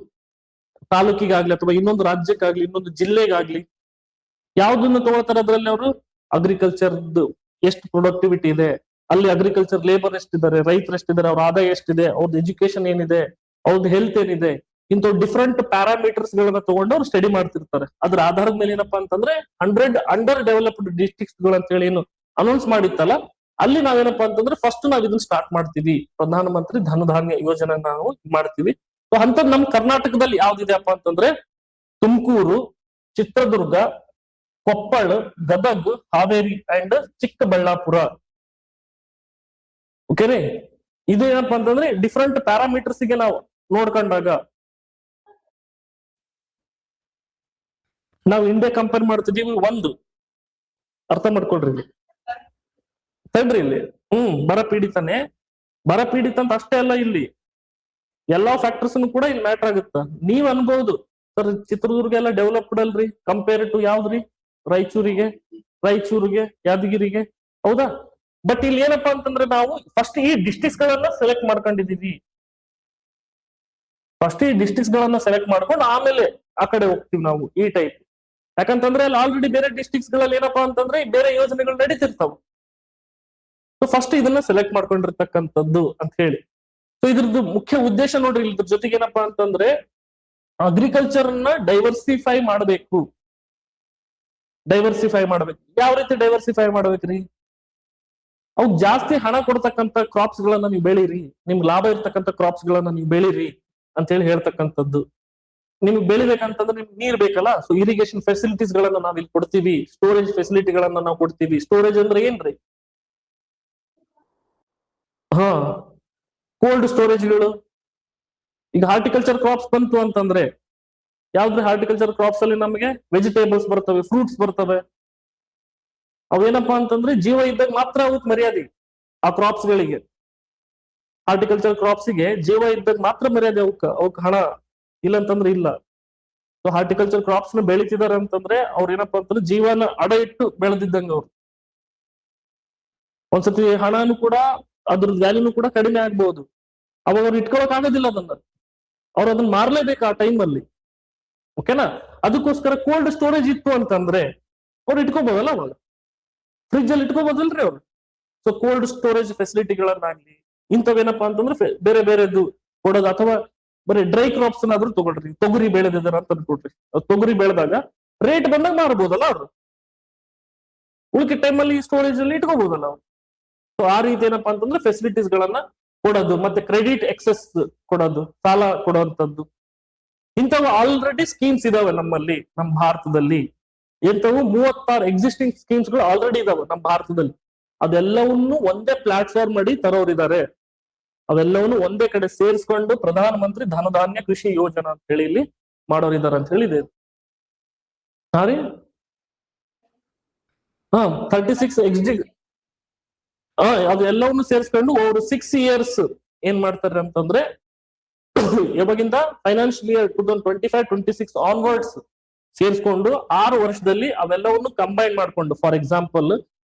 ತಾಲೂಕಿಗಾಗ್ಲಿ ಅಥವಾ ಇನ್ನೊಂದು ರಾಜ್ಯಕ್ಕಾಗ್ಲಿ ಇನ್ನೊಂದು ಜಿಲ್ಲೆಗಾಗ್ಲಿ ಯಾವ್ದನ್ನ ತಗೊಳ್ತಾರೆ. ಅದ್ರಲ್ಲಿ ಅವರು ಅಗ್ರಿಕಲ್ಚರ್ ಎಷ್ಟು ಪ್ರೊಡಕ್ಟಿವಿಟಿ ಇದೆ, ಅಲ್ಲಿ ಅಗ್ರಿಕಲ್ಚರ್ ಲೇಬರ್ ಎಷ್ಟಿದ್ದಾರೆ, ರೈತರು ಎಷ್ಟಿದ್ದಾರೆ, ಅವ್ರ ಆದಾಯ ಎಷ್ಟಿದೆ, ಅವ್ರದ್ದು ಎಜುಕೇಶನ್ ಏನಿದೆ, ಅವ್ರದ್ದು ಹೆಲ್ತ್ ಏನಿದೆ, ಇಂಥ ಡಿಫ್ರೆಂಟ್ ಪ್ಯಾರಾಮೀಟರ್ಸ್ ಗಳನ್ನ ತಗೊಂಡು ಅವ್ರು ಸ್ಟಡಿ ಮಾಡ್ತಿರ್ತಾರೆ. ಅದ್ರ ಆಧಾರದ ಮೇಲೆ ಏನಪ್ಪಾ ಅಂತಂದ್ರೆ 100 ಅಂಡರ್ ಡೆವಲಪ್ಡ್ ಡಿಸ್ಟ್ರಿಕ್ಟ್ಸ್ ಗಳು ಅಂತ ಹೇಳಿ ಏನು ಅನೌನ್ಸ್ ಮಾಡಿತ್ತಲ್ಲ, ಅಲ್ಲಿ ನಾವೇನಪ್ಪಾ ಅಂತಂದ್ರೆ ಫಸ್ಟ್ ನಾವ್ ಇದನ್ನ ಸ್ಟಾರ್ಟ್ ಮಾಡ್ತೀವಿ. ಪ್ರಧಾನ ಮಂತ್ರಿ ಧನಧಾನ್ಯ ಯೋಜನೆ ನಾವು ಮಾಡ್ತೀವಿ. ಸೊ ಅಂತದ್ ನಮ್ ಕರ್ನಾಟಕದಲ್ಲಿ ಯಾವ್ದಿದೆಯಪ್ಪ ಅಂತಂದ್ರೆ ತುಮಕೂರು, ಚಿತ್ರದುರ್ಗ, ಕೊಪ್ಪಳ, ಗದಗ್, ಹಾವೇರಿ ಅಂಡ್ ಚಿಕ್ಕಬಳ್ಳಾಪುರ. ಓಕೆನೆ? ಇದು ಏನಪ್ಪಾ ಅಂತಂದ್ರೆ ಡಿಫ್ರೆಂಟ್ ಪ್ಯಾರಾಮೀಟರ್ಸ್ ಗೆ ನಾವು ನೋಡ್ಕೊಂಡಾಗ ನಾವು ಇಂಡಿಯಾ ಕಂಪೇರ್ ಮಾಡ್ತಿದೀವಿ. ಒಂದು ಅರ್ಥ ಮಾಡ್ಕೊಳ್ರಿ, ತಡ್ರಿ ಇಲ್ಲಿ ಬರ ಪೀಡಿತನೇ, ಬರ ಪೀಡಿತ ಅಂತ ಅಷ್ಟೇ ಅಲ್ಲ, ಇಲ್ಲಿ ಎಲ್ಲಾ ಫ್ಯಾಕ್ಟರ್ಸ್ ಕೂಡ ಇಲ್ಲಿ ಮ್ಯಾಟರ್ ಆಗುತ್ತ. ನೀವ್ ಅನ್ಬಹುದು ಸರ್ ಚಿತ್ರದುರ್ಗ ಎಲ್ಲ ಡೆವಲಪ್ಡ್ ಅಲ್ರಿ ಕಂಪೇರ್ ಟು ಯಾವ್ದ್ರಿ? ರಾಯಚೂರಿಗೆ, ಯಾದಗಿರಿಗೆ, ಹೌದಾ? ಬಟ್ ಇಲ್ಲಿ ಏನಪ್ಪಾ ಅಂತಂದ್ರೆ ನಾವು ಫಸ್ಟ್ ಈ ಡಿಸ್ಟ್ರಿಕ್ಟ್ಸ್ ಗಳನ್ನ ಸೆಲೆಕ್ಟ್ ಮಾಡ್ಕೊಂಡಿದೀವಿ. ಫಸ್ಟ್ ಈ ಡಿಸ್ಟ್ರಿಕ್ಟ್ಸ್ ಗಳನ್ನ ಸೆಲೆಕ್ಟ್ ಮಾಡ್ಕೊಂಡು ಆಮೇಲೆ ಆ ಕಡೆ ಹೋಗ್ತೀವಿ ನಾವು ಈ ಟೈಪ್. ಯಾಕಂತಂದ್ರೆ ಅಲ್ಲಿ ಆಲ್ರೆಡಿ ಬೇರೆ ಡಿಸ್ಟ್ರಿಕ್ಟ್ಸ್ ಗಳಲ್ಲಿ ಏನಪ್ಪಾ ಅಂತಂದ್ರೆ ಬೇರೆ ಯೋಜನೆಗಳು ನಡೀತಿರ್ತಾವ. ಸೊ ಫಸ್ಟ್ ಇದನ್ನ ಸೆಲೆಕ್ಟ್ ಮಾಡ್ಕೊಂಡಿರ್ತಕ್ಕಂಥದ್ದು ಅಂತ ಹೇಳಿ. ಸೊ ಇದ್ರದ್ದು ಮುಖ್ಯ ಉದ್ದೇಶ ನೋಡ್ರಿ, ಇದ್ರ ಜೊತೆಗೆ ಏನಪ್ಪಾ ಅಂತಂದ್ರೆ ಅಗ್ರಿಕಲ್ಚರ್ ನ ಡೈವರ್ಸಿಫೈ ಮಾಡ್ಬೇಕು. ಯಾವ ರೀತಿ ಡೈವರ್ಸಿಫೈ ಮಾಡ್ಬೇಕ್ರಿ? ಅವು ಜಾಸ್ತಿ ಹಣ ಕೊಡ್ತಕ್ಕಂತ ಕ್ರಾಪ್ಸ್ ಗಳನ್ನ ನೀವು ಬೆಳೀರಿ, ನಿಮ್ಗೆ ಲಾಭ ಇರ್ತಕ್ಕಂಥ ಕ್ರಾಪ್ಸ್ ಗಳನ್ನ ನೀವು ಬೆಳೀರಿ ಅಂತ ಹೇಳಿ ಹೇಳ್ತಕ್ಕಂಥದ್ದು. ನಿಮ್ಗೆ ಬೆಳಿಬೇಕಂತಂದ್ರೆ ನಿಮ್ಗೆ ನೀರ್ ಬೇಕಲ್ಲ, ಸೊ ಇರಿಗೇಷನ್ ಫೆಸಿಲಿಟೀಸ್ ಗಳನ್ನ ನಾವ್ ಇಲ್ಲಿ ಕೊಡ್ತೀವಿ, ಸ್ಟೋರೇಜ್ ಫೆಸಿಲಿಟಿಗಳನ್ನ ನಾವು ಕೊಡ್ತೀವಿ. ಸ್ಟೋರೇಜ್ ಅಂದ್ರೆ ಏನ್ರಿ? ಹಾ, ಕೋಲ್ಡ್ ಸ್ಟೋರೇಜ್ಗಳು. ಈಗ ಹಾರ್ಟಿಕಲ್ಚರ್ ಕ್ರಾಪ್ಸ್ ಬಂತು ಅಂತಂದ್ರೆ ಯಾವ್ದ್ರಿ? ಹಾರ್ಟಿಕಲ್ಚರ್ ಕ್ರಾಪ್ಸ್ ಅಲ್ಲಿ ನಮಗೆ ವೆಜಿಟೇಬಲ್ಸ್ ಬರ್ತವೆ, ಫ್ರೂಟ್ಸ್ ಬರ್ತವೆ. ಅವೇನಪ್ಪಾ ಅಂತಂದ್ರೆ ಜೀವ ಇದ್ದಾಗ ಮಾತ್ರ ಅವಕ್ ಮರ್ಯಾದೆ, ಆ ಕ್ರಾಪ್ಸ್ ಗಳಿಗೆ. ಹಾರ್ಟಿಕಲ್ಚರ್ ಕ್ರಾಪ್ಸ್ ಗೆ ಜೀವ ಇದ್ದಾಗ ಮಾತ್ರ ಮರ್ಯಾದೆ, ಅವಕ್ ಹಣ, ಇಲ್ಲ ಅಂತಂದ್ರೆ ಇಲ್ಲ. ಸೊ ಹಾರ್ಟಿಕಲ್ಚರ್ ಕ್ರಾಪ್ಸ್ ನ ಬೆಳಿತಿದಾರೆ ಅಂತಂದ್ರೆ ಅವ್ರ ಏನಪ್ಪಾ ಅಂತಂದ್ರೆ ಜೀವನ ಅಡ ಇಟ್ಟು ಬೆಳೆದಿದ್ದಂಗ ಅವ್ರು. ಒಂದ್ಸತಿ ಹಣನು ಕೂಡ, ಅದ್ರ ವ್ಯಾಲ್ಯೂನು ಕೂಡ ಕಡಿಮೆ ಆಗ್ಬಹುದು. ಅವಾಗ ಅವ್ರು ಇಟ್ಕೊಳಕ್ ಆಗೋದಿಲ್ಲ ಅದನ್ನ ಮಾರ್ಲೇಬೇಕು ಆ ಟೈಮ್ ಅಲ್ಲಿ. ಓಕೆನಾ? ಅದಕ್ಕೋಸ್ಕರ ಕೋಲ್ಡ್ ಸ್ಟೋರೇಜ್ ಇತ್ತು ಅಂತಂದ್ರೆ ಅವ್ರು ಇಟ್ಕೋಬಹುದಲ್ಲ, ಅವಾಗ ಫ್ರಿಜ್ ಅಲ್ಲಿ ಇಟ್ಕೋಬಹುದಲ್ರಿ ಅವ್ರು. ಸೊ ಕೋಲ್ಡ್ ಸ್ಟೋರೇಜ್ ಫೆಸಿಲಿಟಿಗಳನ್ನಾಗ್ಲಿ ಇಂಥವೇನಪ್ಪಾ ಅಂತಂದ್ರೆ ಬೇರೆ ಬೇರೆದು ಕೊಡೋದು, ಅಥವಾ ಬರೀ ಡ್ರೈ ಕ್ರಾಪ್ಸ್ ಆದ್ರೂ ತಗೊಳ್ರಿ. ತೊಗರಿ ಬೆಳೆದಿದಾರ ಅಂತ ಅನ್ಕೊಡ್ರಿ, ತೊಗರಿ ಬೆಳೆದಾಗ ರೇಟ್ ಬಂದಾಗ ಮಾರಬಹುದಲ್ಲ ಅವ್ರು, ಉಳಿಕೆ ಟೈಮಲ್ಲಿ ಸ್ಟೋರೇಜ್ ಅಲ್ಲಿ ಇಟ್ಕೋಬಹುದಲ್ಲ ಅವ್ರು. ಸೊ ಆ ರೀತಿ ಏನಪ್ಪಾ ಅಂತಂದ್ರೆ ಫೆಸಿಲಿಟೀಸ್ ಗಳನ್ನ ಕೊಡೋದು, ಮತ್ತೆ ಕ್ರೆಡಿಟ್ ಎಕ್ಸೆಸ್ ಕೊಡೋದು, ಸಾಲ ಕೊಡುವಂತದ್ದು, ಇಂಥವು ಆಲ್ರೆಡಿ ಸ್ಕೀಮ್ಸ್ ಇದಾವೆ ನಮ್ಮಲ್ಲಿ, ನಮ್ಮ ಭಾರತದಲ್ಲಿ. ಇಂಥವು 36 ಎಕ್ಸಿಸ್ಟಿಂಗ್ ಸ್ಕೀಮ್ಸ್ ಗಳು ಆಲ್ರೆಡಿ ಇದಾವೆ ನಮ್ಮ ಭಾರತದಲ್ಲಿ. ಅದೆಲ್ಲವನ್ನು ಒಂದೇ ಪ್ಲಾಟ್ಫಾರ್ಮ್ ಅಡಿ ತರೋರಿದ್ದಾರೆ. ಅವೆಲ್ಲವನ್ನು ಒಂದೇ ಕಡೆ ಸೇರಿಸ್ಕೊಂಡು ಪ್ರಧಾನ ಮಂತ್ರಿ ಧನಧಾನ್ಯ ಕೃಷಿ ಯೋಜನಾ ಅಂತ ಹೇಳಿ ಇಲ್ಲಿ ಮಾಡೋರಿದ್ದಾರೆ ಅಂತ ಹೇಳಿದೆ. ಹಾ ರೀ, 36 ಅದೆಲ್ಲವನ್ನು ಸೇರಿಸ್ಕೊಂಡು ಅವರು 6 years ಏನ್ ಮಾಡ್ತಾರೆ ಅಂತಂದ್ರೆ ಯಾವಾಗಿಂದ ಫೈನಾನ್ಷಿಯಲ್ ಇಯರ್ 2025-26 ಆನ್ವರ್ಡ್ಸ್ ಸೇರಿಸ್ಕೊಂಡು 6 ವರ್ಷದಲ್ಲಿ ಅವೆಲ್ಲವನ್ನು ಕಂಬೈನ್ ಮಾಡ್ಕೊಂಡು, ಫಾರ್ ಎಕ್ಸಾಂಪಲ್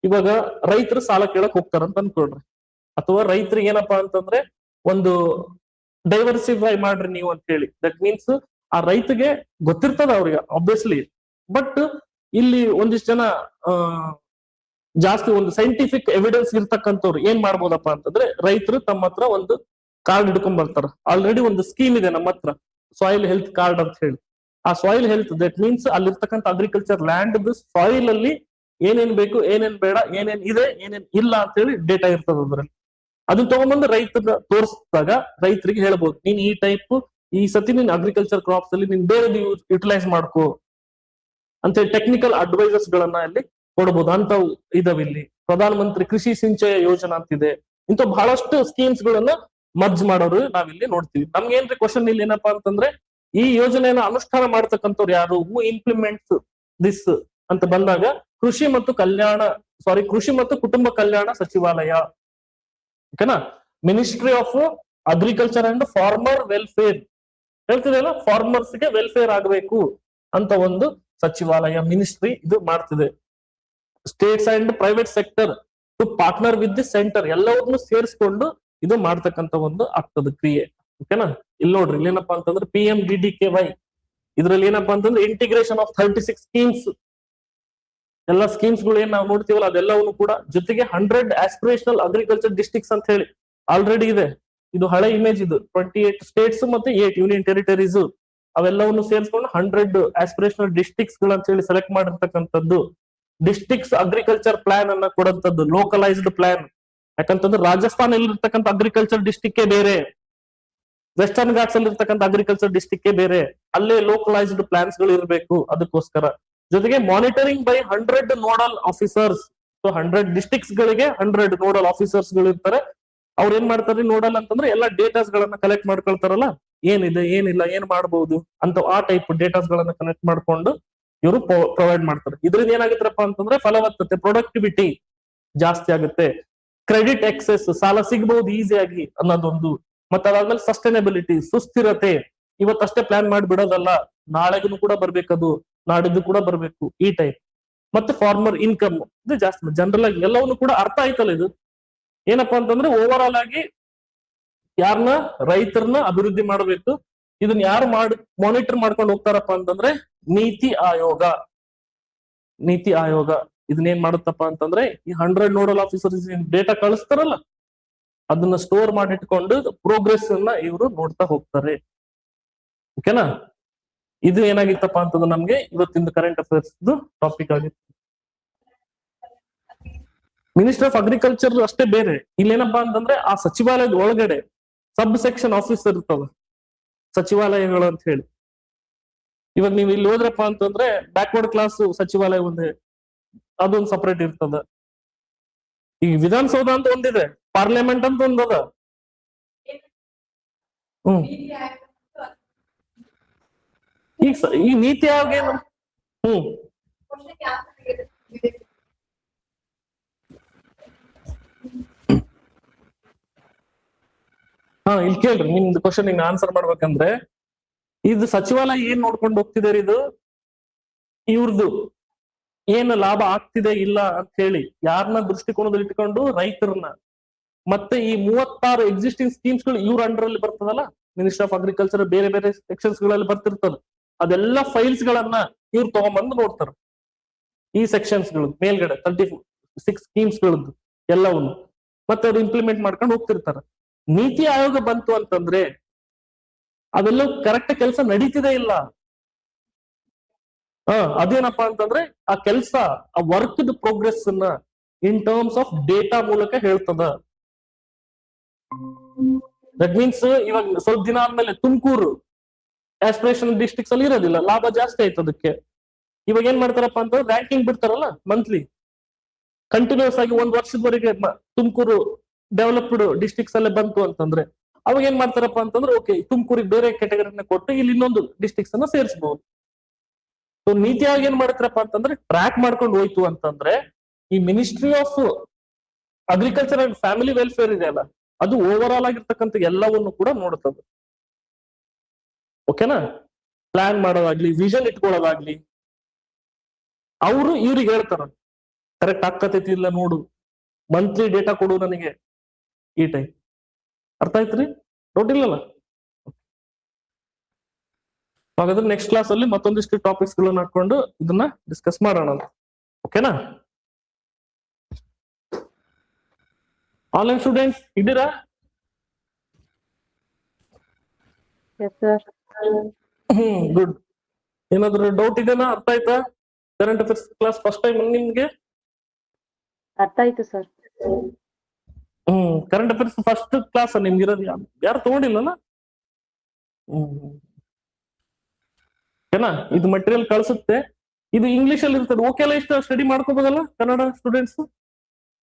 ಇವಾಗ ರೈತರು ಸಾಲ ಕೇಳಕ್ ಹೋಗ್ತಾರಂತ ಅನ್ಕೊಳ್ರಿ, ಅಥವಾ ರೈತರಿಗೆ ಏನಪ್ಪಾ ಅಂತಂದ್ರೆ ಒಂದು ಡೈವರ್ಸಿಫೈ ಮಾಡ್ರಿ ನೀವು ಅಂತ ಹೇಳಿ. ದಟ್ ಮೀನ್ಸ್ ಆ ರೈತಗೆ ಗೊತ್ತಿರ್ತದ ಅವ್ರಿಗೆ ಆಬ್ವಿಯಸ್ಲಿ, ಬಟ್ ಇಲ್ಲಿ ಒಂದಿಷ್ಟು ಜನ ಜಾಸ್ತಿ ಒಂದು ಸೈಂಟಿಫಿಕ್ ಎವಿಡೆನ್ಸ್ ಇರ್ತಕ್ಕಂಥವ್ರು ಏನ್ ಮಾಡ್ಬೋದಪ್ಪ ಅಂತಂದ್ರೆ, ರೈತರು ತಮ್ಮ ಹತ್ರ ಒಂದು ಕಾರ್ಡ್ ಹಿಡ್ಕೊಂಡ್ ಬರ್ತಾರ. ಆಲ್ರೆಡಿ ಒಂದು ಸ್ಕೀಮ್ ಇದೆ ನಮ್ಮ ಹತ್ರ, ಸಾಯಿಲ್ ಹೆಲ್ತ್ ಕಾರ್ಡ್ ಅಂತ ಹೇಳಿ. ಆ ಸಾಯಿಲ್ ಹೆಲ್ತ್ ದಟ್ ಮೀನ್ಸ್ ಅಲ್ಲಿರ್ತಕ್ಕಂಥ ಅಗ್ರಿಕಲ್ಚರ್ ಲ್ಯಾಂಡ್ ಸಾಯಿಲ್ ಅಲ್ಲಿ ಏನೇನ್ ಬೇಕು, ಏನೇನ್ ಬೇಡ, ಏನೇನ್ ಇದೆ, ಏನೇನ್ ಇಲ್ಲ ಅಂತ ಹೇಳಿ ಡೇಟಾ ಇರ್ತದ ಅದ್ರಲ್ಲಿ. ಅದನ್ನ ತಗೊಂಡ್ಬಂದು ರೈತರ ತೋರಿಸಿದಾಗ ರೈತರಿಗೆ ಹೇಳ್ಬೋದು, ನೀನ್ ಈ ಟೈಪ್ ಈ ಸತಿ ನೀನ್ ಅಗ್ರಿಕಲ್ಚರ್ ಕ್ರಾಪ್ಸ್ ಅಲ್ಲಿ ನೀನ್ ಬೇರೆ ಯುಟಿಲೈಸ್ ಮಾಡ್ಕೋ ಅಂತ ಹೇಳಿ ಟೆಕ್ನಿಕಲ್ ಅಡ್ವೈಸರ್ಸ್ ಗಳನ್ನ ಇಲ್ಲಿ ಕೊಡ್ಬೋದು. ಅಂತವು ಇದಾವಿಲ್ಲಿ. ಪ್ರಧಾನ ಮಂತ್ರಿ ಕೃಷಿ ಸಿಂಚಯ ಯೋಜನಾ ಅಂತಿದೆ. ಇಂಥ ಬಹಳಷ್ಟು ಸ್ಕೀಮ್ಸ್ ಗಳನ್ನ ಮರ್ಜ್ ಮಾಡೋರು ನಾವಿಲ್ಲಿ ನೋಡ್ತೀವಿ. ನಮ್ಗೇನ್ರಿ ಕ್ವಶನ್ ಇಲ್ಲಿ ಏನಪ್ಪಾ ಅಂತಂದ್ರೆ, ಈ ಯೋಜನೆಯನ್ನ ಅನುಷ್ಠಾನ ಮಾಡ್ತಕ್ಕಂಥವ್ರು ಯಾರು, ಹೂ ಇಂಪ್ಲಿಮೆಂಟ್ಸ್ ದಿಸ್ ಅಂತ ಬಂದಾಗ ಕೃಷಿ ಮತ್ತು ಕುಟುಂಬ ಕಲ್ಯಾಣ ಸಚಿವಾಲಯ. ಓಕೆನಾ? Ministry of agriculture and farmer welfare ಹೇಳ್ತಿದೆಯಲ್ಲ, ಫಾರ್ಮರ್ಸ್ ಗೆ ವೆಲ್ಫೇರ್ ಆಗ್ಬೇಕು ಅಂತ ಒಂದು ಸಚಿವಾಲಯ, ಮಿನಿಸ್ಟ್ರಿ ಇದು ಮಾಡ್ತಿದೆ. States and private sector to partner with the centre ಎಲ್ಲವನ್ನೂ ಸೇರಿಸ್ಕೊಂಡು ಇದು ಮಾಡ್ತಕ್ಕಂಥ ಒಂದು ಆಗ್ತದ ಕ್ರಿಯೆ. ಓಕೆನಾ? ಇಲ್ಲಿ ನೋಡ್ರಿ, ಏನಪ್ಪಾ ಅಂತಂದ್ರೆ PMDDKY, ಇದ್ರಲ್ಲಿ ಏನಪ್ಪಾ ಅಂತಂದ್ರೆ ಇಂಟಿಗ್ರೇಷನ್ ಆಫ್ 36 ಸ್ಕೀಮ್ಸ್. ಎಲ್ಲ ಸ್ಕೀಮ್ಸ್ ಗಳು ಏನ್ ನಾವು ನೋಡ್ತೀವಲ್ಲ ಅದೆಲ್ಲವನ್ನು ಕೂಡ, ಜೊತೆಗೆ 100 ಆಸ್ಪಿರೇಷನಲ್ ಅಗ್ರಿಕಲ್ಚರ್ ಡಿಸ್ಟ್ರಿಕ್ಟ್ಸ್ ಅಂತ ಹೇಳಿ ಆಲ್ರೆಡಿ ಇದೆ. ಇದು ಹಳೆ ಇಮೇಜ್, ಇದು 28 ಸ್ಟೇಟ್ಸ್ ಮತ್ತೆ 8 ಯೂನಿಯನ್ ಟೆರಿಟರೀಸ್ ಅವೆಲ್ಲವನ್ನು ಸೇರಿಸ್ಕೊಂಡು 100 ಆಸ್ಪಿರೇಷನಲ್ ಡಿಸ್ಟ್ರಿಕ್ಟ್ಸ್ ಗಳು ಅಂತ ಹೇಳಿ ಸೆಲೆಕ್ಟ್ ಮಾಡಿರ್ತಕ್ಕಂಥದ್ದು. ಡಿಸ್ಟ್ರಿಕ್ಟ್ಸ್ ಅಗ್ರಿಕಲ್ಚರ್ ಪ್ಲಾನ್ ಅನ್ನ ಕೊಡುವಂತದ್ದು, ಲೋಕಲೈಸ್ಡ್ ಪ್ಲಾನ್. ಯಾಕಂತಂದ್ರೆ ರಾಜಸ್ಥಾನ ಇರ್ತಕ್ಕಂಥ ಅಗ್ರಿಕಲ್ಚರ್ ಡಿಸ್ಟ್ರಿಕ್ಟ್ ಬೇರೆ, ವೆಸ್ಟರ್ನ್ ಘಾಟ್ಸ್ ಅಲ್ಲಿ ಇರ್ತಕ್ಕಂಥ ಅಗ್ರಿಕಲ್ಚರ್ ಡಿಸ್ಟ್ರಿಕ್ಟ್ ಬೇರೆ, ಅಲ್ಲೇ ಲೋಕಲೈಸ್ಡ್ ಪ್ಲಾನ್ಸ್ ಗಳು ಇರಬೇಕು. ಅದಕ್ಕೋಸ್ಕರ ಜೊತೆಗೆ monitoring by 100 nodal officers. So 100 districts ಗಳಿಗೆ 100 ನೋಡಲ್ ಆಫೀಸರ್ಸ್ ಗಳು ಇರ್ತಾರೆ. ಅವ್ರು ಏನ್ ಮಾಡ್ತಾರೆ, ನೋಡಲ್ ಅಂತಂದ್ರೆ ಎಲ್ಲ ಡೇಟಾಸ್ ಗಳನ್ನ ಕಲೆಕ್ಟ್ ಮಾಡ್ಕೊಳ್ತಾರಲ್ಲ, ಏನಿದೆ ಏನಿಲ್ಲ ಏನ್ ಮಾಡಬಹುದು ಅಂತ ಆ ಟೈಪ್ ಡೇಟಾಸ್ ಗಳನ್ನ ಕಲೆಕ್ಟ್ ಮಾಡ್ಕೊಂಡು ಇವರು ಪ್ರೊವೈಡ್ ಮಾಡ್ತಾರೆ. ಇದರಿಂದ ಏನಾಗುತ್ತಪ್ಪ ಅಂತಂದ್ರೆ ಫಲವತ್ತತೆ, ಪ್ರೊಡಕ್ಟಿವಿಟಿ ಜಾಸ್ತಿ ಆಗುತ್ತೆ. ಕ್ರೆಡಿಟ್ ಎಕ್ಸೆಸ್, ಸಾಲ ಸಿಗಬಹುದು ಈಸಿಯಾಗಿ ಅನ್ನೋದೊಂದು. ಮತ್ತೆ ಅದಾದ್ಮೇಲೆ ಸಸ್ಟೈನಬಿಲಿಟಿ, ಸುಸ್ಥಿರತೆ. ಇವತ್ತಷ್ಟೇ ಪ್ಲಾನ್ ಮಾಡಿ ಬಿಡೋದಲ್ಲ, ನಾಳೆಗೂ ಕೂಡ ಬರ್ಬೇಕದು, ನಾಡಿದ್ದು ಕೂಡ ಬರ್ಬೇಕು, ಈ ಟೈಪ್. ಮತ್ತೆ ಫಾರ್ಮರ್ ಇನ್ಕಮ್ ಇದು ಜಾಸ್ತಿ. ಜನರಲ್ ಆಗಿ ಎಲ್ಲವನ್ನು ಕೂಡ ಅರ್ಥ ಆಯ್ತಲ್ಲ ಇದು. ಏನಪ್ಪಾ ಅಂತಂದ್ರೆ ಓವರ್ ಆಲ್ ಆಗಿ ಯಾರನ್ನ, ರೈತರನ್ನ ಅಭಿವೃದ್ಧಿ ಮಾಡಬೇಕು. ಇದನ್ನ ಯಾರು ಮಾನಿಟರ್ ಮಾಡ್ಕೊಂಡು ಹೋಗ್ತಾರಪ್ಪ ಅಂತಂದ್ರೆ ನೀತಿ ಆಯೋಗ. ಇದನ್ನೇನ್ ಮಾಡುತ್ತಪ್ಪ ಅಂತಂದ್ರೆ ಈ 100 ನೋಡಲ್ ಆಫೀಸರ್ಸ್ ಡೇಟಾ ಕಳಿಸ್ತಾರಲ್ಲ, ಅದನ್ನ ಸ್ಟೋರ್ ಮಾಡಿಟ್ಕೊಂಡು ಪ್ರೋಗ್ರೆಸ್ ಅನ್ನ ಇವರು ನೋಡ್ತಾ ಹೋಗ್ತಾರೆ. ಓಕೆನಾ? ಇದು ಏನಾಗಿತ್ತಪ್ಪ ಅಂತಂದ್ರೆ ನಮ್ಗೆ ಇವತ್ತಿಂದ ಕರೆಂಟ್ ಅಫೇರ್ಸ್ ಟಾಪಿಕ್ ಆಗಿತ್ತು. ಮಿನಿಸ್ಟರ್ ಆಫ್ ಅಗ್ರಿಕಲ್ಚರ್ ಅಷ್ಟೇ ಬೇರೆ. ಇಲ್ಲೇನಪ್ಪಾ ಅಂತಂದ್ರೆ ಆ ಸಚಿವಾಲಯದ ಒಳಗಡೆ ಸಬ್ ಸೆಕ್ಷನ್ ಆಫೀಸರ್ ಇರ್ತದ, ಸಚಿವಾಲಯಗಳು ಅಂತ ಹೇಳಿ. ಇವಾಗ ನೀವು ಇಲ್ಲಿ ಹೋದ್ರಪ್ಪ ಅಂತಂದ್ರೆ ಬ್ಯಾಕ್ವರ್ಡ್ ಕ್ಲಾಸ್ ಸಚಿವಾಲಯ ಒಂದೇ, ಅದೊಂದು ಸಪರೇಟ್ ಇರ್ತದ. ಈ ವಿಧಾನಸೌಧ ಅಂತ ಒಂದಿದೆ, ಪಾರ್ಲಿಮೆಂಟ್ ಅಂತ ಒಂದದ. ಈ ನೀತಿ ಆಯೋಗ ಏನು? ಇಲ್ಲಿ ಕೇಳ್ರಿ, ನಿಮ್ದು ಕ್ವಶನ್ ಆನ್ಸರ್ ಮಾಡ್ಬೇಕಂದ್ರೆ, ಇದು ಸಚಿವಾಲಯ ಏನ್ ನೋಡ್ಕೊಂಡು ಹೋಗ್ತಿದೆ ಇದು, ಇವ್ರದ್ದು ಏನು ಲಾಭ ಆಗ್ತಿದೆ ಇಲ್ಲ ಅಂತ ಹೇಳಿ ಯಾರನ್ನ ದೃಷ್ಟಿಕೋನದಲ್ಲಿ ಇಟ್ಕೊಂಡು ರೈತರನ್ನ, ಮತ್ತೆ ಈ 36 ಎಕ್ಸಿಸ್ಟಿಂಗ್ ಸ್ಕೀಮ್ಸ್ ಗಳು ಇವ್ರ ಅಂಡರ್ ಅಲ್ಲಿ ಬರ್ತದಲ್ಲ, ಮಿನಿಸ್ಟರ್ ಆಫ್ ಅಗ್ರಿಕಲ್ಚರ್ ಬೇರೆ ಬೇರೆ ಸೆಕ್ಷನ್ಸ್ ಗಳಲ್ಲಿ ಬರ್ತಿರ್ತದ, ಅದೆಲ್ಲ ಫೈಲ್ಸ್ ಗಳನ್ನ ಇವ್ರು ತಗೊಂಡ್ಬಂದು ನೋಡ್ತಾರ. ಈ ಸೆಕ್ಷನ್ಸ್ ಗಳು ಮೇಲ್ಗಡೆ 36 ಸ್ಕೀಮ್ಸ್ ಗಳದ್ದು ಎಲ್ಲವನ್ನು ಮತ್ತೆ ಅವ್ರು ಇಂಪ್ಲಿಮೆಂಟ್ ಮಾಡ್ಕೊಂಡು ಹೋಗ್ತಿರ್ತಾರ. ನೀತಿ ಆಯೋಗ ಬಂತು ಅಂತಂದ್ರೆ ಅದೆಲ್ಲ ಕರೆಕ್ಟ್ ಕೆಲಸ ನಡೀತಿದೆ ಇಲ್ಲ. ಅದೇನಪ್ಪಾ ಅಂತಂದ್ರೆ ಆ ಕೆಲಸ, ಆ ವರ್ಕ್ ಪ್ರೋಗ್ರೆಸ್ ಅನ್ನ ಇನ್ ಟರ್ಮ್ಸ್ ಆಫ್ ಡೇಟಾ ಮೂಲಕ ಹೇಳ್ತದ. ದಟ್ ಮೀನ್ಸ್ ಇವಾಗ ಸ್ವಲ್ಪ ದಿನ ಆದ್ಮೇಲೆ ತುಮಕೂರು ಆಸ್ಪಿರೇಷನ್ ಡಿಸ್ಟ್ರಿಕ್ಟ್ಸ್ ಅಲ್ಲಿ ಇರೋದಿಲ್ಲ, ಲಾಭ ಜಾಸ್ತಿ ಆಯ್ತು ಅದಕ್ಕೆ. ಇವಾಗ ಏನ್ ಮಾಡ್ತಾರಪ್ಪ ಅಂತಂದ್ರೆ ರ್ಯಾಂಕಿಂಗ್ ಬಿಡ್ತಾರಲ್ಲ ಮಂತ್ಲಿ, ಕಂಟಿನ್ಯೂಸ್ ಆಗಿ 1 ವರ್ಷದವರೆಗೆ ತುಮಕೂರು ಡೆವಲಪ್ಡ್ ಡಿಸ್ಟ್ರಿಕ್ಟ್ಸ್ ಅಲ್ಲೇ ಬಂತು ಅಂತಂದ್ರೆ ಅವಾಗ ಏನ್ ಮಾಡ್ತಾರಪ್ಪ ಅಂತಂದ್ರೆ ಓಕೆ, ತುಮಕೂರಿಗೆ ಬೇರೆ ಕ್ಯಾಟಗರಿನ ಕೊಟ್ಟು ಇಲ್ಲಿ ಇನ್ನೊಂದು ಡಿಸ್ಟ್ರಿಕ್ಟ್ಸ್ ಅನ್ನ ಸೇರಿಸಬಹುದು. ಸೊ ನೀತಿ ಆಯೋಗ ಏನ್ ಮಾಡ್ತಾರಪ್ಪ ಅಂತಂದ್ರೆ ಟ್ರ್ಯಾಕ್ ಮಾಡ್ಕೊಂಡು ಹೋಯ್ತು ಅಂತಂದ್ರೆ ಈ ministry of agriculture and family welfare ಇದೆ ಅಲ್ಲ, ಅದು ಓವರ್ ಆಲ್ ಆಗಿರ್ತಕ್ಕಂಥ ಎಲ್ಲವನ್ನು ಕೂಡ ನೋಡುತ್ತದೆ. ಓಕೆನಾ? ಪ್ಲಾನ್ ಮಾಡೋದಾಗ್ಲಿ, ವಿಷನ್ ಇಟ್ಕೊಳ್ಳೋದಾಗ್ಲಿ, ಅವರು ಇವ್ರಿಗೆ ಹೇಳ್ತಾರ ಕರೆಕ್ಟ್ ಆಗ್ತೈತಿ ಇಲ್ಲ ನೋಡು, ಮಂತ್ಲಿ ಡೇಟಾ ಕೊಡು ನನಗೆ ಈ ಟೈಮ್. ಅರ್ಥ ಆಯ್ತ್ರಿ? ಡೌಟ್ ಇಲ್ಲಲ್ಲ? ಹಾಗಾದ್ರೆ ನೆಕ್ಸ್ಟ್ ಕ್ಲಾಸ್ ಅಲ್ಲಿ ಮತ್ತೊಂದಿಷ್ಟು ಟಾಪಿಕ್ಸ್ ಗಳನ್ನ ಹಾಕೊಂಡು ಇದನ್ನ ಡಿಸ್ಕಸ್ ಮಾಡೋಣ. ಓಕೆನಾ? ಆನ್ಲೈನ್ ಸ್ಟೂಡೆಂಟ್ಸ್ ಇದ್ದೀರಾ? ಗುಡ್. ಏನಾದ್ರು ಡೌಟ್ ಇದೆನಾ? ಅರ್ಥ ಆಯ್ತಾ? Current affairs class first time ನಿಮ್ಗೆ? ಅರ್ಥ ಆಯ್ತು sir. Current affairs first class ನಿಮ್ಗೆ ಇರೋದು, ಯಾರು ತಗೊಂಡಿಲ್ಲಲ್ಲ? ಓಕೆನಾ? ಇದು ಮಟೀರಿಯಲ್ ಕಳ್ಸುತ್ತೆ, ಇದು ಇಂಗ್ಲಿಷ್ ಅಲ್ಲಿ ಇರ್ತದೆ. ಓಕೆ ಅಲ್ಲ? ಇಷ್ಟು ಸ್ಟಡಿ ಮಾಡ್ಕೋಬೋದಲ್ಲ ಕನ್ನಡ ಸ್ಟೂಡೆಂಟ್ಸ್?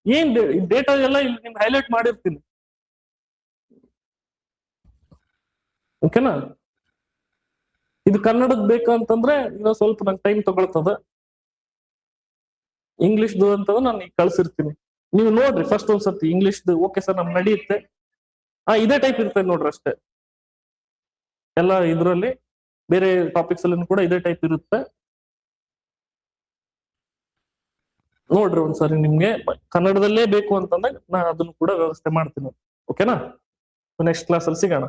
ಏನ್ ಡೇಟಾ ಎಲ್ಲ ಇಲ್ಲಿ ನಿಮ್ಗೆ ಹೈಲೈಟ್ ಮಾಡಿರ್ತೀನಿ. ಓಕೆನಾ? ಇದು ಕನ್ನಡದ್ ಬೇಕು ಅಂತಂದ್ರೆ ಇನ್ನೊಂದ್ ಸ್ವಲ್ಪ ನಂಗೆ ಟೈಮ್ ತಗೊಳ್ತದ. ಇಂಗ್ಲಿಷ್ದು ಅಂತಂದ್ರೆ ನಾನು ಈಗ ಕಳ್ಸಿರ್ತೀನಿ, ನೀವು ನೋಡ್ರಿ ಫಸ್ಟ್ ಒಂದ್ಸತಿ ಇಂಗ್ಲಿಷ್ದು. ಓಕೆ ಸರ್ ನಮ್ಗೆ ನಡೆಯುತ್ತೆ, ಇದೇ ಟೈಪ್ ಇರ್ತದೆ ನೋಡ್ರಿ ಅಷ್ಟೇ. ಎಲ್ಲ ಇದ್ರಲ್ಲಿ ಬೇರೆ ಟಾಪಿಕ್ಸ್ ಅಲ್ಲಿ ಕೂಡ ಇದೇ ಟೈಪ್ ಇರುತ್ತೆ. ನೋಡ್ರಿ ಒಂದ್ಸರಿ, ನಿಮ್ಗೆ ಕನ್ನಡದಲ್ಲೇ ಬೇಕು ಅಂತಂದಾಗ ನಾ ಅದನ್ನು ಕೂಡ ವ್ಯವಸ್ಥೆ ಮಾಡ್ತೀನಿ. ಓಕೆನಾ? ನೆಕ್ಸ್ಟ್ ಕ್ಲಾಸ್ ಅಲ್ಲಿ ಸಿಗೋಣ.